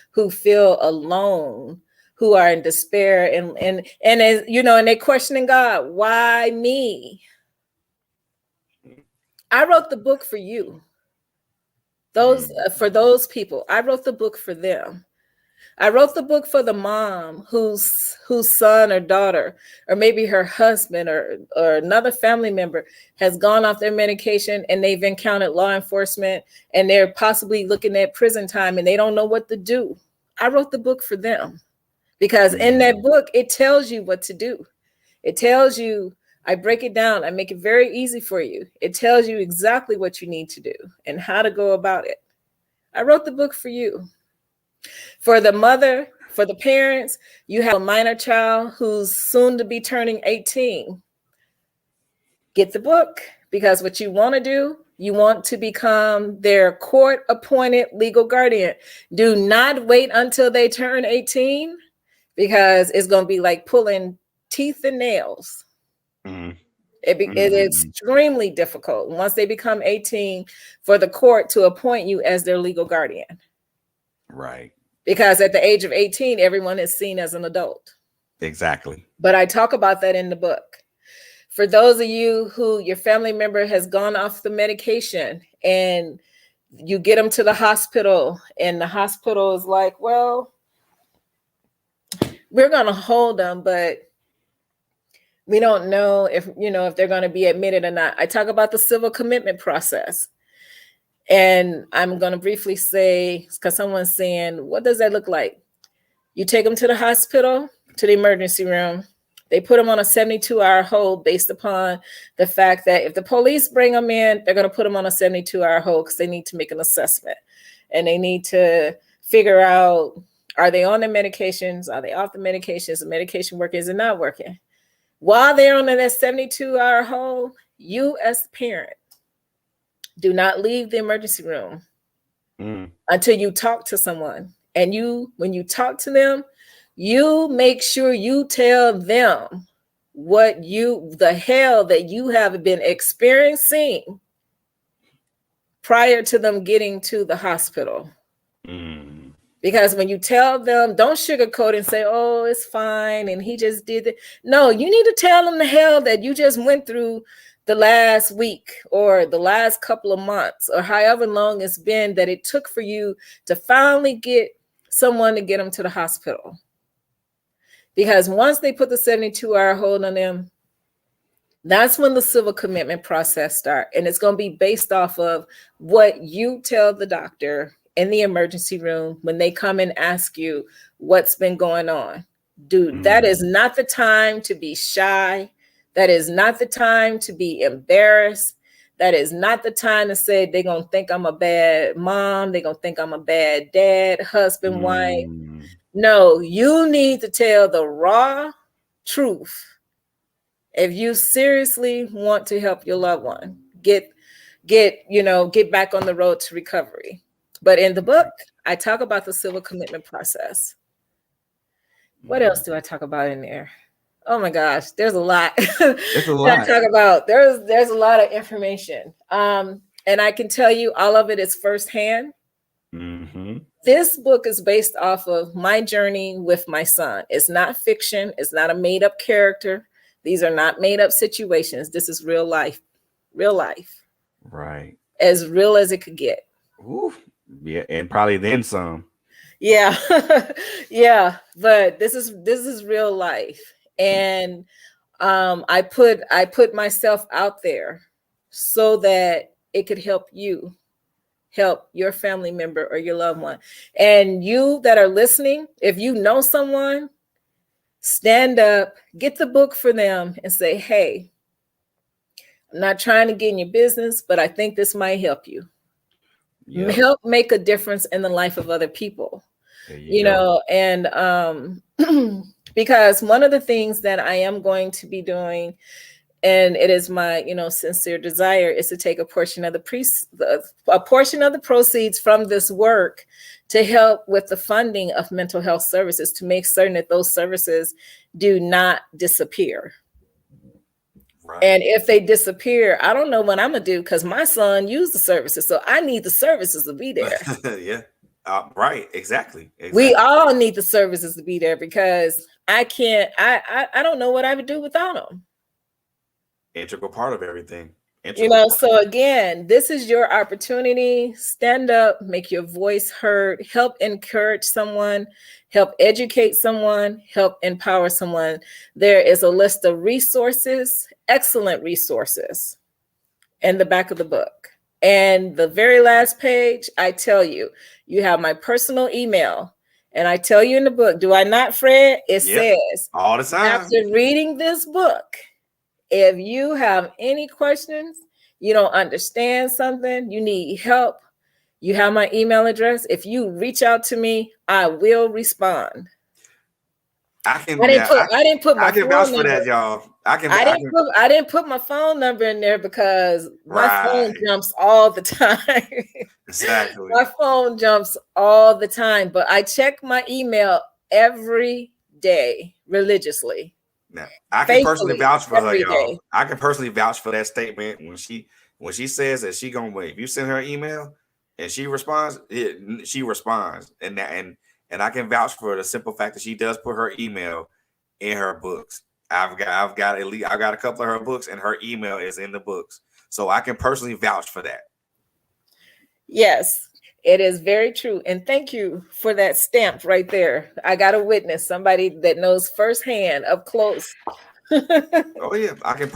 who feel alone, who are in despair, and as you know, and they're questioning God, why me? I wrote the book for you. For those people, I wrote the book for them. I wrote the book for the mom whose son or daughter, or maybe her husband or another family member has gone off their medication, and they've encountered law enforcement, and they're possibly looking at prison time, and they don't know what to do. I wrote the book for them, because in that book, it tells you what to do. It tells you, I break it down. I make it very easy for you. It tells you exactly what you need to do and how to go about it. I wrote the book for you. For the mother, for the parents, you have a minor child who's soon to be turning 18. Get the book, because what you want to do you want to become their court-appointed legal guardian, do not wait until they turn 18, because it's going to be like pulling teeth and nails. It is extremely difficult once they become 18 for the court to appoint you as their legal guardian. Right. Because at the age of 18, everyone is seen as an adult. Exactly. But I talk about that in the book. For those of you who your family member has gone off the medication and you get them to the hospital and the hospital is like, well, we're going to hold them, but we don't know if they're going to be admitted or not. I talk about the civil commitment process. And I'm going to briefly say, because someone's saying, what does that look like? You take them to the hospital, to the emergency room. They put them on a 72-hour hold based upon the fact that if the police bring them in, they're going to put them on a 72-hour hold because they need to make an assessment. And they need to figure out, are they on their medications? Are they off the medications? The medication working? Is it not working? While they're on that 72-hour hold, you as the parent, do not leave the emergency room until you talk to someone. And when you talk to them, you make sure you tell them the hell that you have been experiencing prior to them getting to the hospital. Because when you tell them, don't sugarcoat and say, oh, it's fine, and he just did it. No, you need to tell them the hell that you just went through the last week or the last couple of months or however long it's been that it took for you to finally get someone to get them to the hospital. Because once they put the 72-hour hold on them, that's when the civil commitment process starts. And it's going to be based off of what you tell the doctor in the emergency room when they come and ask you what's been going on. Dude, that is not the time to be shy. That is not the time to be embarrassed. That is not the time to say they're going to think I'm a bad mom. They're going to think I'm a bad dad, husband, wife. No, you need to tell the raw truth. If you seriously want to help your loved one, get back on the road to recovery. But in the book, I talk about the civil commitment process. What else do I talk about in there? Oh my gosh, there's a lot. There's a lot. I talk about. There's a lot of information. And I can tell you all of it is firsthand. This book is based off of my journey with my son. It's not fiction. It's not a made-up character. These are not made-up situations. This is real life. Real life. Right. As real as it could get. Ooh. Yeah, and probably then some. Yeah. Yeah, but this is real life. And I put myself out there so that it could help you, help your family member or your loved one. And you that are listening, if you know someone, stand up, get the book for them and say, hey, I'm not trying to get in your business, but I think this might help you. Yep. Help make a difference in the life of other people. And because one of the things that I am going to be doing, and it is my sincere desire, is to take a portion of the proceeds from this work to help with the funding of mental health services, to make certain that those services do not disappear. Right. And if they disappear, I don't know what I'm gonna do, because my son used the services, so I need the services to be there. Yeah. Right. Exactly. We all need the services to be there, because I don't know what I would do without them. Integral part of everything. So again, this is your opportunity. Stand up, make your voice heard, help encourage someone, help educate someone, help empower someone. There is a list of resources, excellent resources, in the back of the book. And the very last page, I tell you, you have my personal email. And I tell you in the book, do I not, Fred? It says, all the time. After reading this book, if you have any questions, you don't understand something, you need help, you have my email address. If you reach out to me, I will respond. I can. I didn't Yeah, put I didn't put I my can phone vouch for number. that, y'all. I didn't put my phone number in there because my phone Right. jumps all the time. Exactly. My phone jumps all the time, but I check my email every day religiously, Now, I can personally faithfully vouch for her, every y'all. day. I can personally vouch for that statement when she says that she gonna wait. If you send her an email and she responds, she responds, and I can vouch for the simple fact that she does put her email in her books. I've got a couple of her books, and her email is in the books, so I can personally vouch for that. Yes, it is very true. And thank you for that stamp right there. I got a witness, somebody that knows firsthand up close. Oh yeah, I can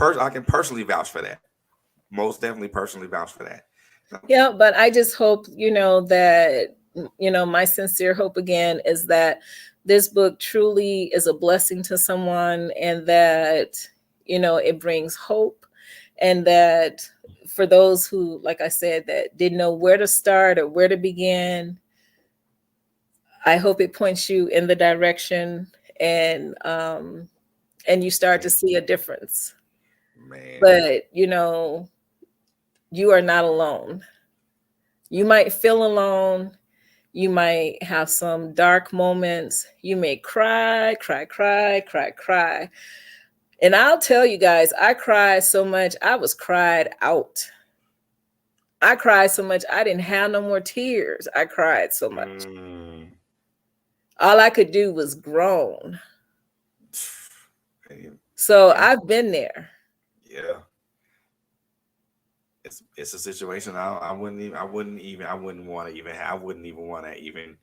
personally vouch for that. Most definitely personally vouch for that. Yeah, but I just hope, that, my sincere hope again is that this book truly is a blessing to someone, and that, it brings hope, and that for those who, like I said, that didn't know where to start or where to begin, I hope it points you in the direction, and you start to see a difference. Man. But, you are not alone. You might feel alone. You might have some dark moments. You may cry, cry, cry, cry, cry. And I'll tell you guys, I cried so much, I was cried out. I cried so much, I didn't have no more tears. I cried so much. All I could do was groan. So I've been there. Yeah. It's a situation I wouldn't even want to even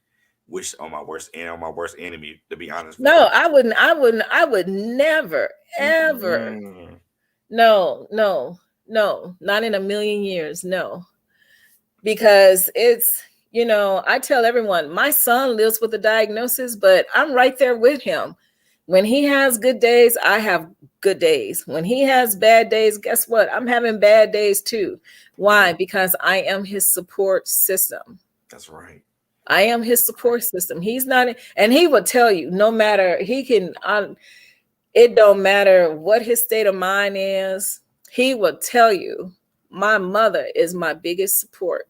wish on my worst enemy, to be honest. No, I would never, ever. No, not in a million years. No, because it's, I tell everyone, my son lives with a diagnosis, but I'm right there with him. When he has good days, I have good days. When he has bad days, guess what? I'm having bad days too. Why? Because I am his support system. That's right. I am his support system. He's not, and he will tell you, no matter, it don't matter what his state of mind is, he will tell you, my mother is my biggest support.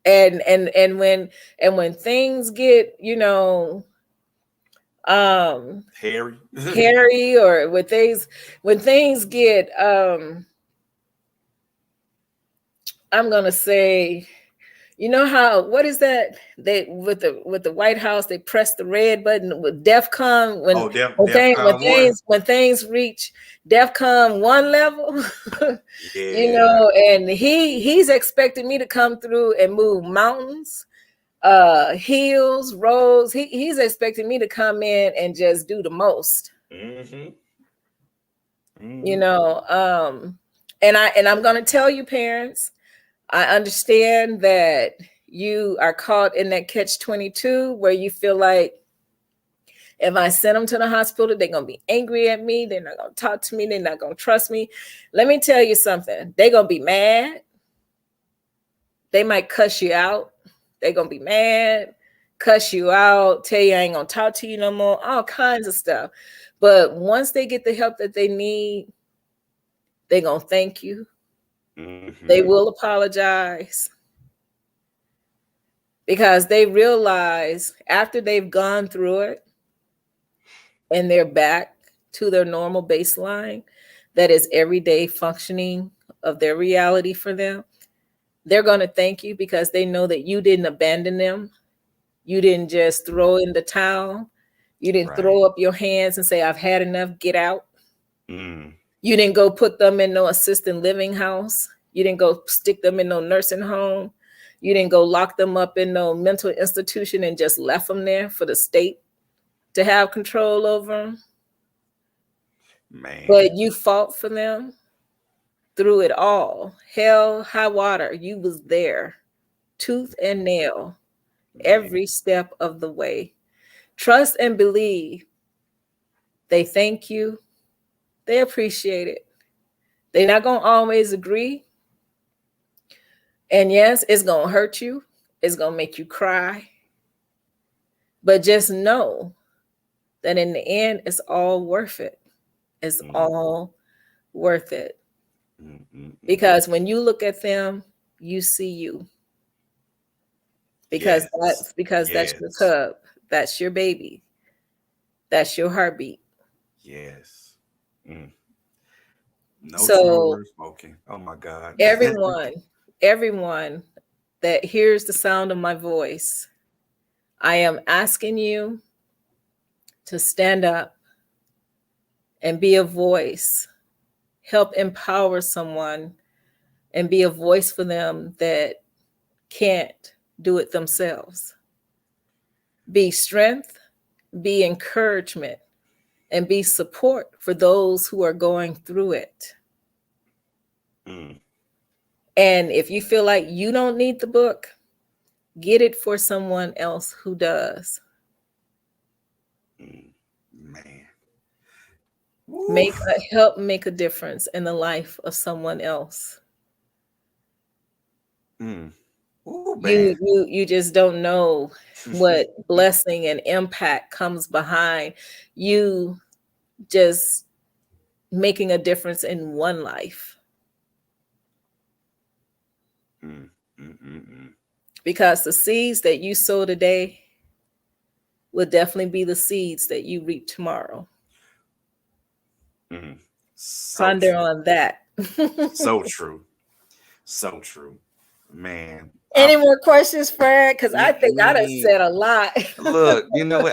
And when things get, hairy, or when things get I'm gonna say, what is that? They with the White House, they press the red button with DEFCON when things reach DEFCON 1 level, and he's expecting me to come through and move mountains, hills, roads. He's expecting me to come in and just do the most. And I'm gonna tell you, parents, I understand that you are caught in that catch-22 where you feel like, if I send them to the hospital, they're going to be angry at me. They're not going to talk to me. They're not going to trust me. Let me tell you something. They're going to be mad. They might cuss you out. They're going to be mad, cuss you out, tell you I ain't going to talk to you no more, all kinds of stuff. But once they get the help that they need, they're going to thank you. They will apologize, because they realize after they've gone through it and they're back to their normal baseline, that is everyday functioning of their reality for them, they're going to thank you, because they know that you didn't abandon them. You didn't just throw in the towel. You didn't throw up your hands and say, I've had enough, get out. You didn't go put them in no assisted living house. You didn't go stick them in no nursing home. You didn't go lock them up in no mental institution and just left them there for the state to have control over them. Man. But you fought for them through it all. Hell, high water, you was there, tooth and nail, every step of the way. Trust and believe. They thank you. They appreciate it. They're not going to always agree. And yes, it's going to hurt you. It's going to make you cry. But just know that in the end, it's all worth it. It's all worth it. Because when you look at them, you see you. Because that's your cub. That's your baby. That's your heartbeat. Yes. No So word spoken. Oh my God. everyone that hears the sound of my voice, I am asking you to stand up and be a voice. Help empower someone and be a voice for them that can't do it themselves. Be strength, be encouragement, and be support for those who are going through it. And if you feel like you don't need the book, get it for someone else who does. Man. Help make a difference in the life of someone else. Ooh, man. You just don't know what blessing and impact comes behind you just making a difference in one life. Because the seeds that you sow today will definitely be the seeds that you reap tomorrow. Ponder on that. So true. So true. Man. Any more questions, Fred? Because I think I done said a lot. Look, you know what?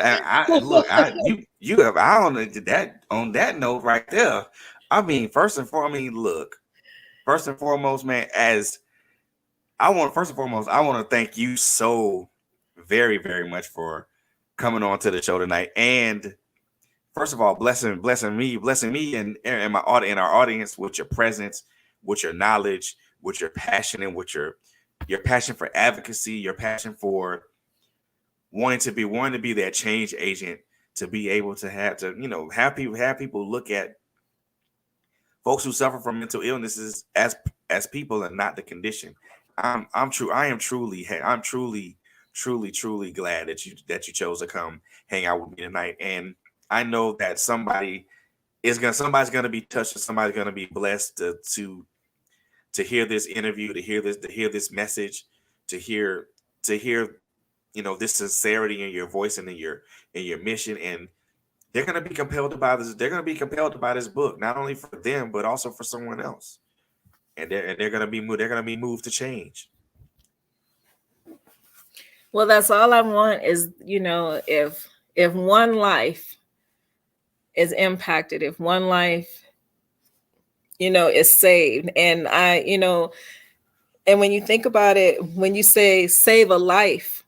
You have on that note right there. I mean, first and foremost, man, I want to thank you so very, very much for coming on to the show tonight. And first of all, blessing me and our audience with your presence, with your knowledge, with your passion, and with your passion for advocacy, your passion for wanting to be that change agent, to be able to have people look at folks who suffer from mental illnesses as people and not the condition. I am truly glad that you chose to come hang out with me tonight. And I know that somebody's gonna be touched, and somebody's gonna be blessed to hear this interview, to hear this message, to hear this sincerity in your voice and in your mission. And they're gonna be compelled to buy this. They're gonna be compelled to buy this book, not only for them but also for someone else. And they're gonna be moved to change. Well, that's all I want is, if one life is impacted, if one life, is saved. And and when you think about it, when you say save a life,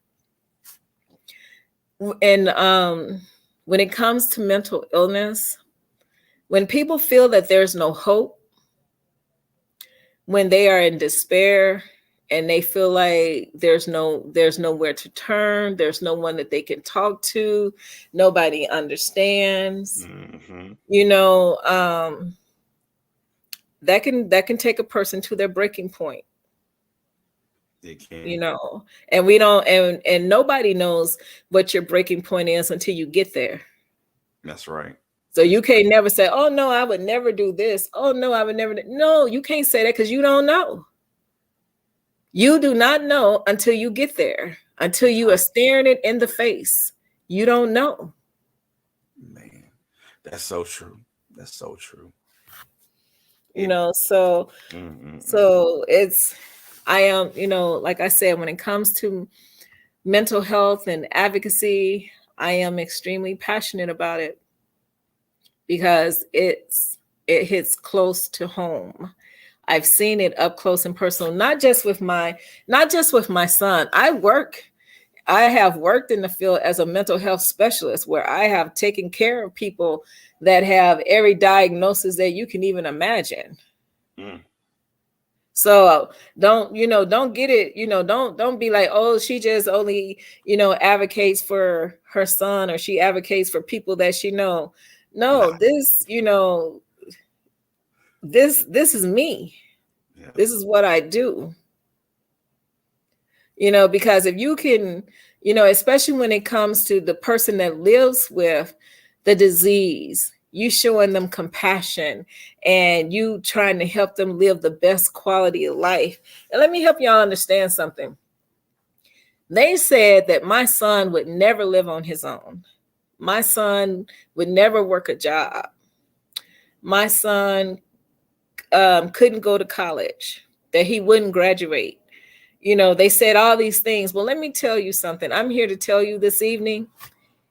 and when it comes to mental illness, when people feel that there's no hope, when they are in despair and they feel like there's nowhere to turn, there's no one that they can talk to, nobody understands, that can take a person to their breaking point. It can. And we don't, and nobody knows what your breaking point is until you get there. That's right. So you can't never say, oh no, I would never do this. Oh no, I would never. No, you can't say that because you don't know. You do not know until you get there, until you are staring it in the face. You don't know. Man, that's so true. That's so true. So I am, like I said, when it comes to mental health and advocacy, I am extremely passionate about it because it hits close to home. I've seen it up close and personal, not just with my son. I have worked in the field as a mental health specialist where I have taken care of people that have every diagnosis that you can even imagine. So don't get it, don't be like, oh, she just only, advocates for her son, or she advocates for people that she know. No, this is me. Yeah. This is what I do. Because if you can, especially when it comes to the person that lives with the disease, you showing them compassion, and you trying to help them live the best quality of life. And let me help y'all understand something. They said that my son would never live on his own. My son would never work a job. My son couldn't go to college, that he wouldn't graduate. You know, they said all these things. Well, let me tell you something. I'm here to tell you this evening,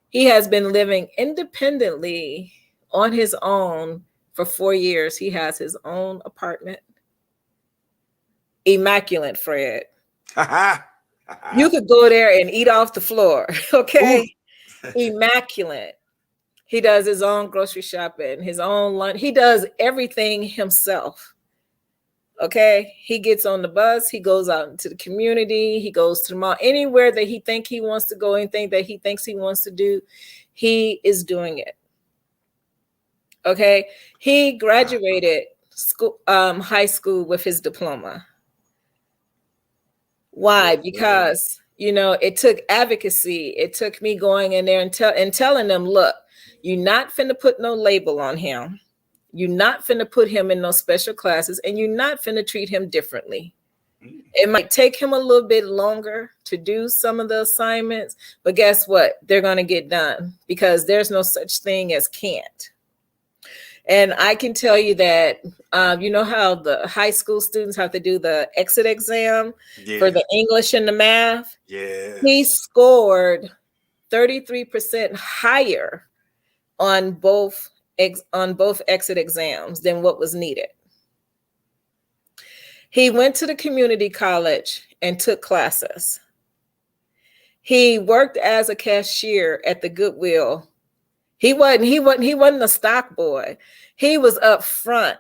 he has been living independently on his own for 4 years. He has his own apartment. Immaculate, Fred. You could go there and eat off the floor, okay? Immaculate. He does his own grocery shopping, his own lunch. He does everything himself. Okay, he gets on the bus, he goes out into the community, he goes to the mall, anywhere that he thinks he wants to go, anything that he thinks he wants to do, he is doing it. Okay, he graduated school, high school with his diploma. Why? Because, you know, it took advocacy. It took me going in there and telling them, look, you're not finna put no label on him. You're not finna put him in no special classes, and you're not finna treat him differently. It might take him a little bit longer to do some of the assignments, but guess what? They're going to get done, because there's no such thing as can't. And I can tell you that, you know how the high school students have to do the exit exam for the English and the math? Yeah. He scored 33% higher on both exit exams than what was needed. He went to the community college and took classes. He worked as a cashier at the Goodwill. He wasn't a stock boy. He was up front,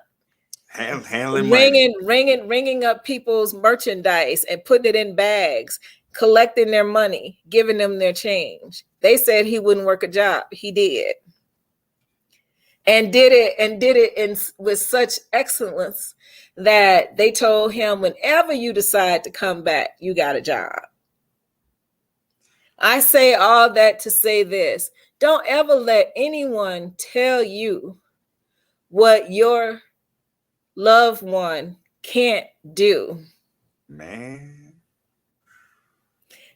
handling money, ringing up people's merchandise and putting it in bags, collecting their money, giving them their change. They said he wouldn't work a job. He did. And did it with such excellence that they told him, whenever you decide to come back, you got a job. I say all that to say this. Don't ever let anyone tell you what your loved one can't do. Man.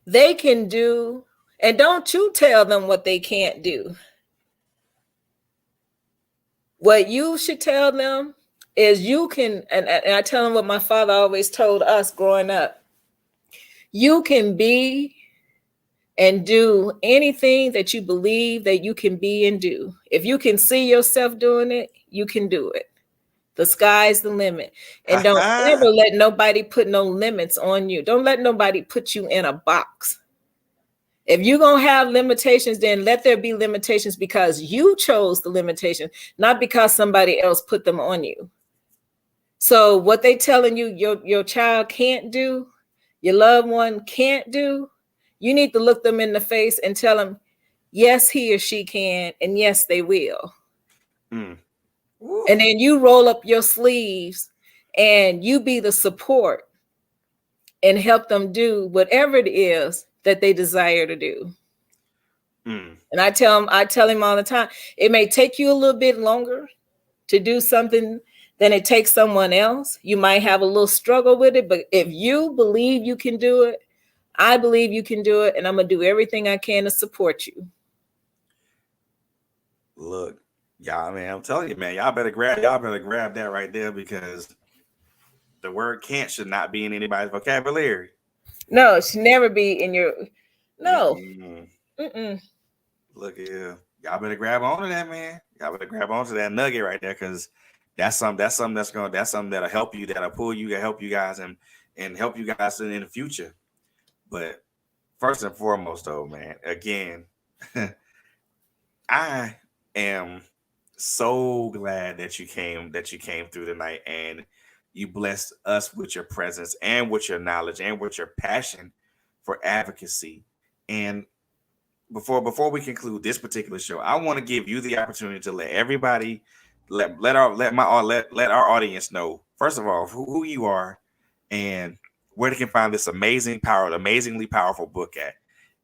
They can do, and don't you tell them what they can't do. What you should tell them is you can, and I tell them what my father always told us growing up. You can be and do anything that you believe that you can be and do. If you can see yourself doing it, you can do it. The sky's the limit. And don't ever let nobody put no limits on you. Don't let nobody put you in a box. If you're going to have limitations, then let there be limitations because you chose the limitation, not because somebody else put them on you. So what they telling you your child can't do, your loved one can't do, you need to look them in the face and tell them, yes, he or she can, and yes, they will. And then you roll up your sleeves and you be the support and help them do whatever it is that they desire to do. And I tell him all the time, it may take you a little bit longer to do something than it takes someone else. You might have a little struggle with it, but if you believe you can do it, I believe you can do it, and I'm going to do everything I can to support you. Look, y'all, man, I'm telling you, man, y'all better grab that right there, because the word can't should not be in anybody's vocabulary. No, it should never be in your, no. Look here, y'all better grab onto that, man. Y'all better grab onto that nugget right there, because that's something that'll help you, that'll pull you, that'll help you guys and help you guys in the future. But first and foremost, though, man, again, I am so glad that you came through tonight and you blessed us with your presence and with your knowledge and with your passion for advocacy. And before we conclude this particular show, I want to give you the opportunity to let everybody, let our audience know, first of all, who you are and where they can find this amazingly powerful book at.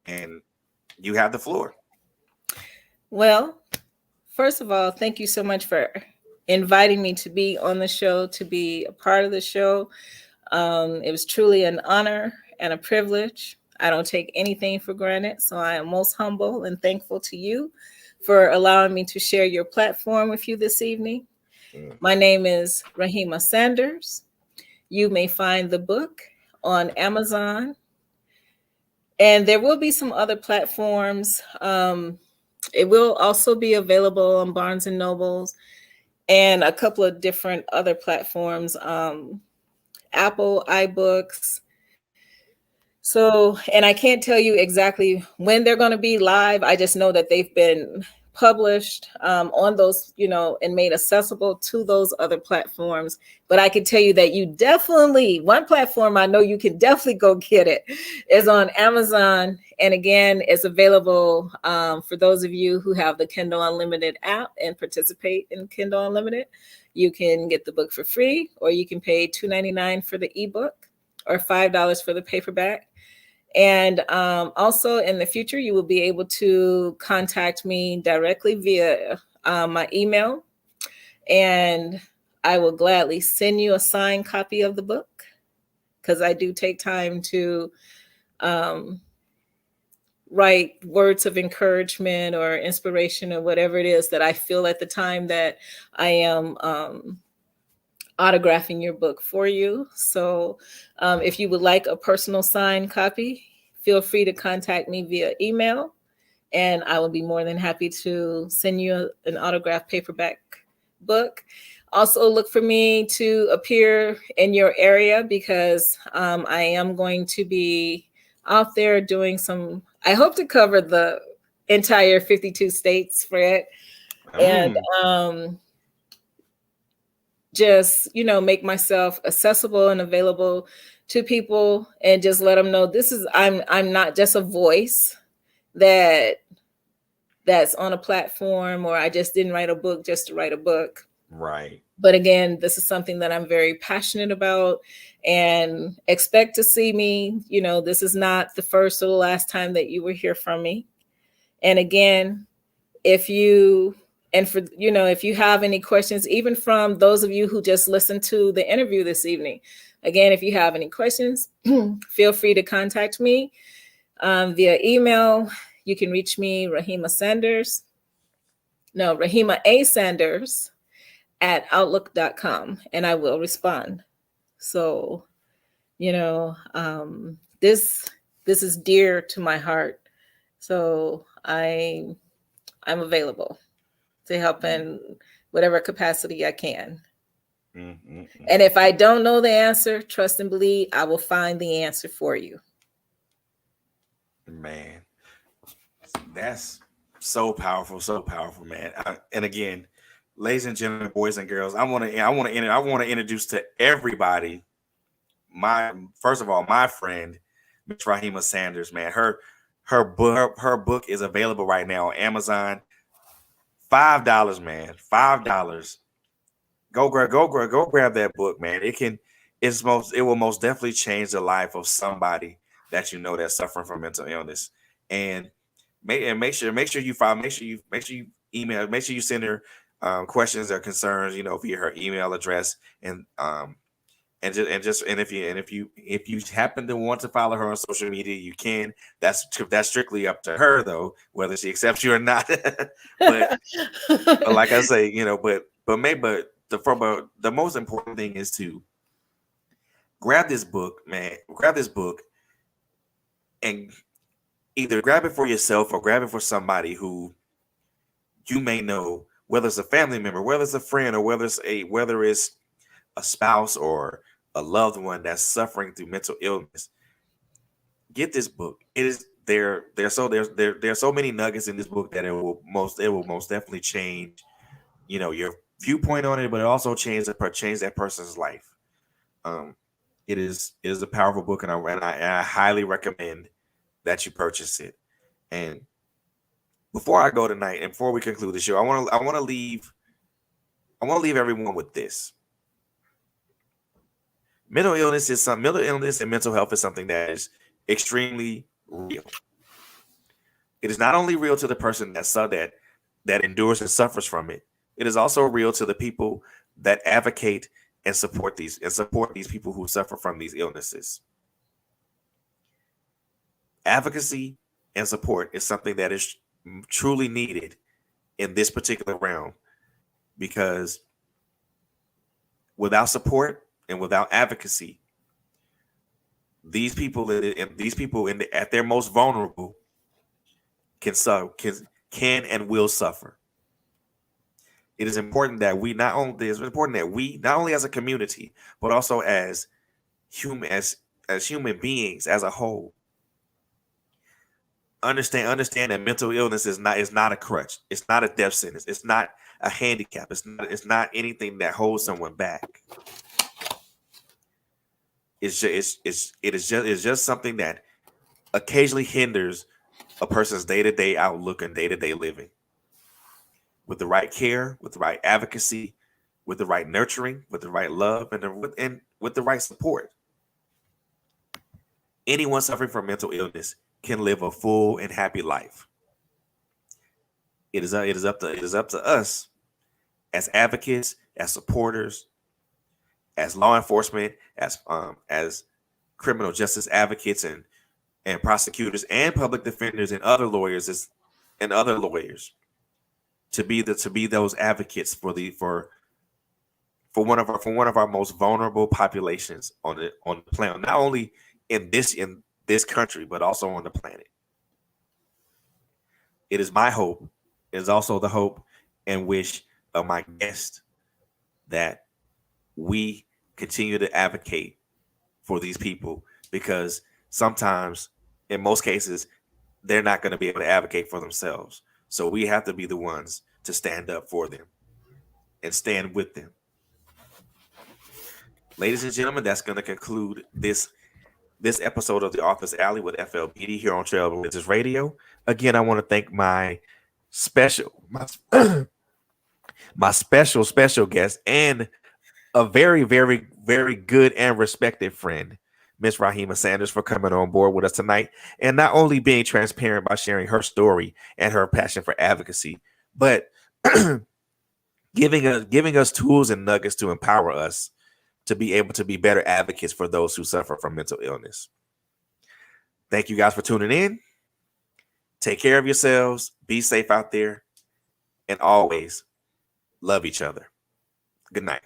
And you have the floor. Well, first of all, thank you so much for inviting me to be on the show, to be a part of the show. It was truly an honor and a privilege. I don't take anything for granted, so I am most humble and thankful to you for allowing me to share your platform with you this evening. My name is Rahima Sanders. You may find the book on Amazon, and there will be some other platforms. It will also be available on Barnes and Nobles and a couple of different other platforms, Apple, iBooks. So, and I can't tell you exactly when they're going to be live. I just know that they've been published on those, and made accessible to those other platforms. But I can tell you that you definitely, one platform I know you can definitely go get it is on Amazon. And again, it's available for those of you who have the Kindle Unlimited app and participate in Kindle Unlimited. You can get the book for free, or you can pay $2.99 for the ebook or $5 for the paperback. And also in the future, you will be able to contact me directly via my email, and I will gladly send you a signed copy of the book, because I do take time to write words of encouragement or inspiration or whatever it is that I feel at the time that I am autographing your book for you. So if you would like a personal signed copy, feel free to contact me via email, and I will be more than happy to send you an autographed paperback book. Also look for me to appear in your area, because I am going to be out there doing I hope to cover the entire 52 states, Fred. And just, make myself accessible and available to people, and just let them know I'm not just a voice that's on a platform, or I just didn't write a book just to write a book. Right. But again, this is something that I'm very passionate about, and expect to see me. This is not the first or the last time that you will hear from me. And again, if you have any questions, even from those of you who just listened to the interview this evening, again, if you have any questions, feel free to contact me via email. You can reach me, Rahima A. Sanders at outlook.com, and I will respond. So, this is dear to my heart. So I'm available to help in whatever capacity I can. And if I don't know the answer, trust and believe I will find the answer for you. Man, that's so powerful, man. And again, ladies and gentlemen, boys and girls, I want to introduce to everybody my friend, Miss Rahima Sanders. Man, her book is available right now on Amazon. $5, man. $5. Go grab that book, man. It will most definitely change the life of somebody that that's suffering from mental illness. And make sure you email, make sure you send her questions or concerns, via her email address. And if you happen to want to follow her on social media, you can. That's strictly up to her, though, whether she accepts you or not. but like I say, the most important thing is to grab this book, man. Grab this book and either grab it for yourself or grab it for somebody who you may know, whether it's a family member, whether it's a friend, or whether it's a spouse or a loved one that's suffering through mental illness. Get this book. It is there's so many nuggets in this book that it will most definitely change, your viewpoint on it, but it also change that person's life. It is a powerful book, and I highly recommend that you purchase it. And before I go tonight, and before we conclude the show, I want to leave everyone with this. Mental illness and mental health is something that is extremely real. It is not only real to the person that that endures and suffers from it, it is also real to the people that advocate and support these people who suffer from these illnesses. Advocacy and support is something that is truly needed in this particular realm, because without support and without advocacy, these people at their most vulnerable can and will suffer. It is important that we not only as a community, but also as human beings as a whole, understand that mental illness is not a crutch. It's not a death sentence. It's not a handicap. It's not anything that holds someone back. It's just something that occasionally hinders a person's day-to-day outlook and day-to-day living. With the right care, with the right advocacy, with the right nurturing, with the right love, and with the right support, anyone suffering from mental illness can live a full and happy life. It is up to us as advocates, as supporters, as law enforcement, as criminal justice advocates and prosecutors and public defenders and other lawyers to be those advocates for one of our most vulnerable populations on the planet, not only in this country, but also on the planet. It is my hope. It is also the hope and wish of my guest that we continue to advocate for these people, because sometimes, in most cases, they're not going to be able to advocate for themselves. So we have to be the ones to stand up for them and stand with them. Ladies and gentlemen, that's going to conclude this episode of The Author's Alley with FL Beaty here on Trailblazers Radio. Again, I want to thank my special guest and a very, very, very good and respected friend, Miss Rahima Sanders, for coming on board with us tonight, and not only being transparent by sharing her story and her passion for advocacy, but giving us tools and nuggets to empower us to be able to be better advocates for those who suffer from mental illness. Thank you guys for tuning in. Take care of yourselves. Be safe out there. And always love each other. Good night.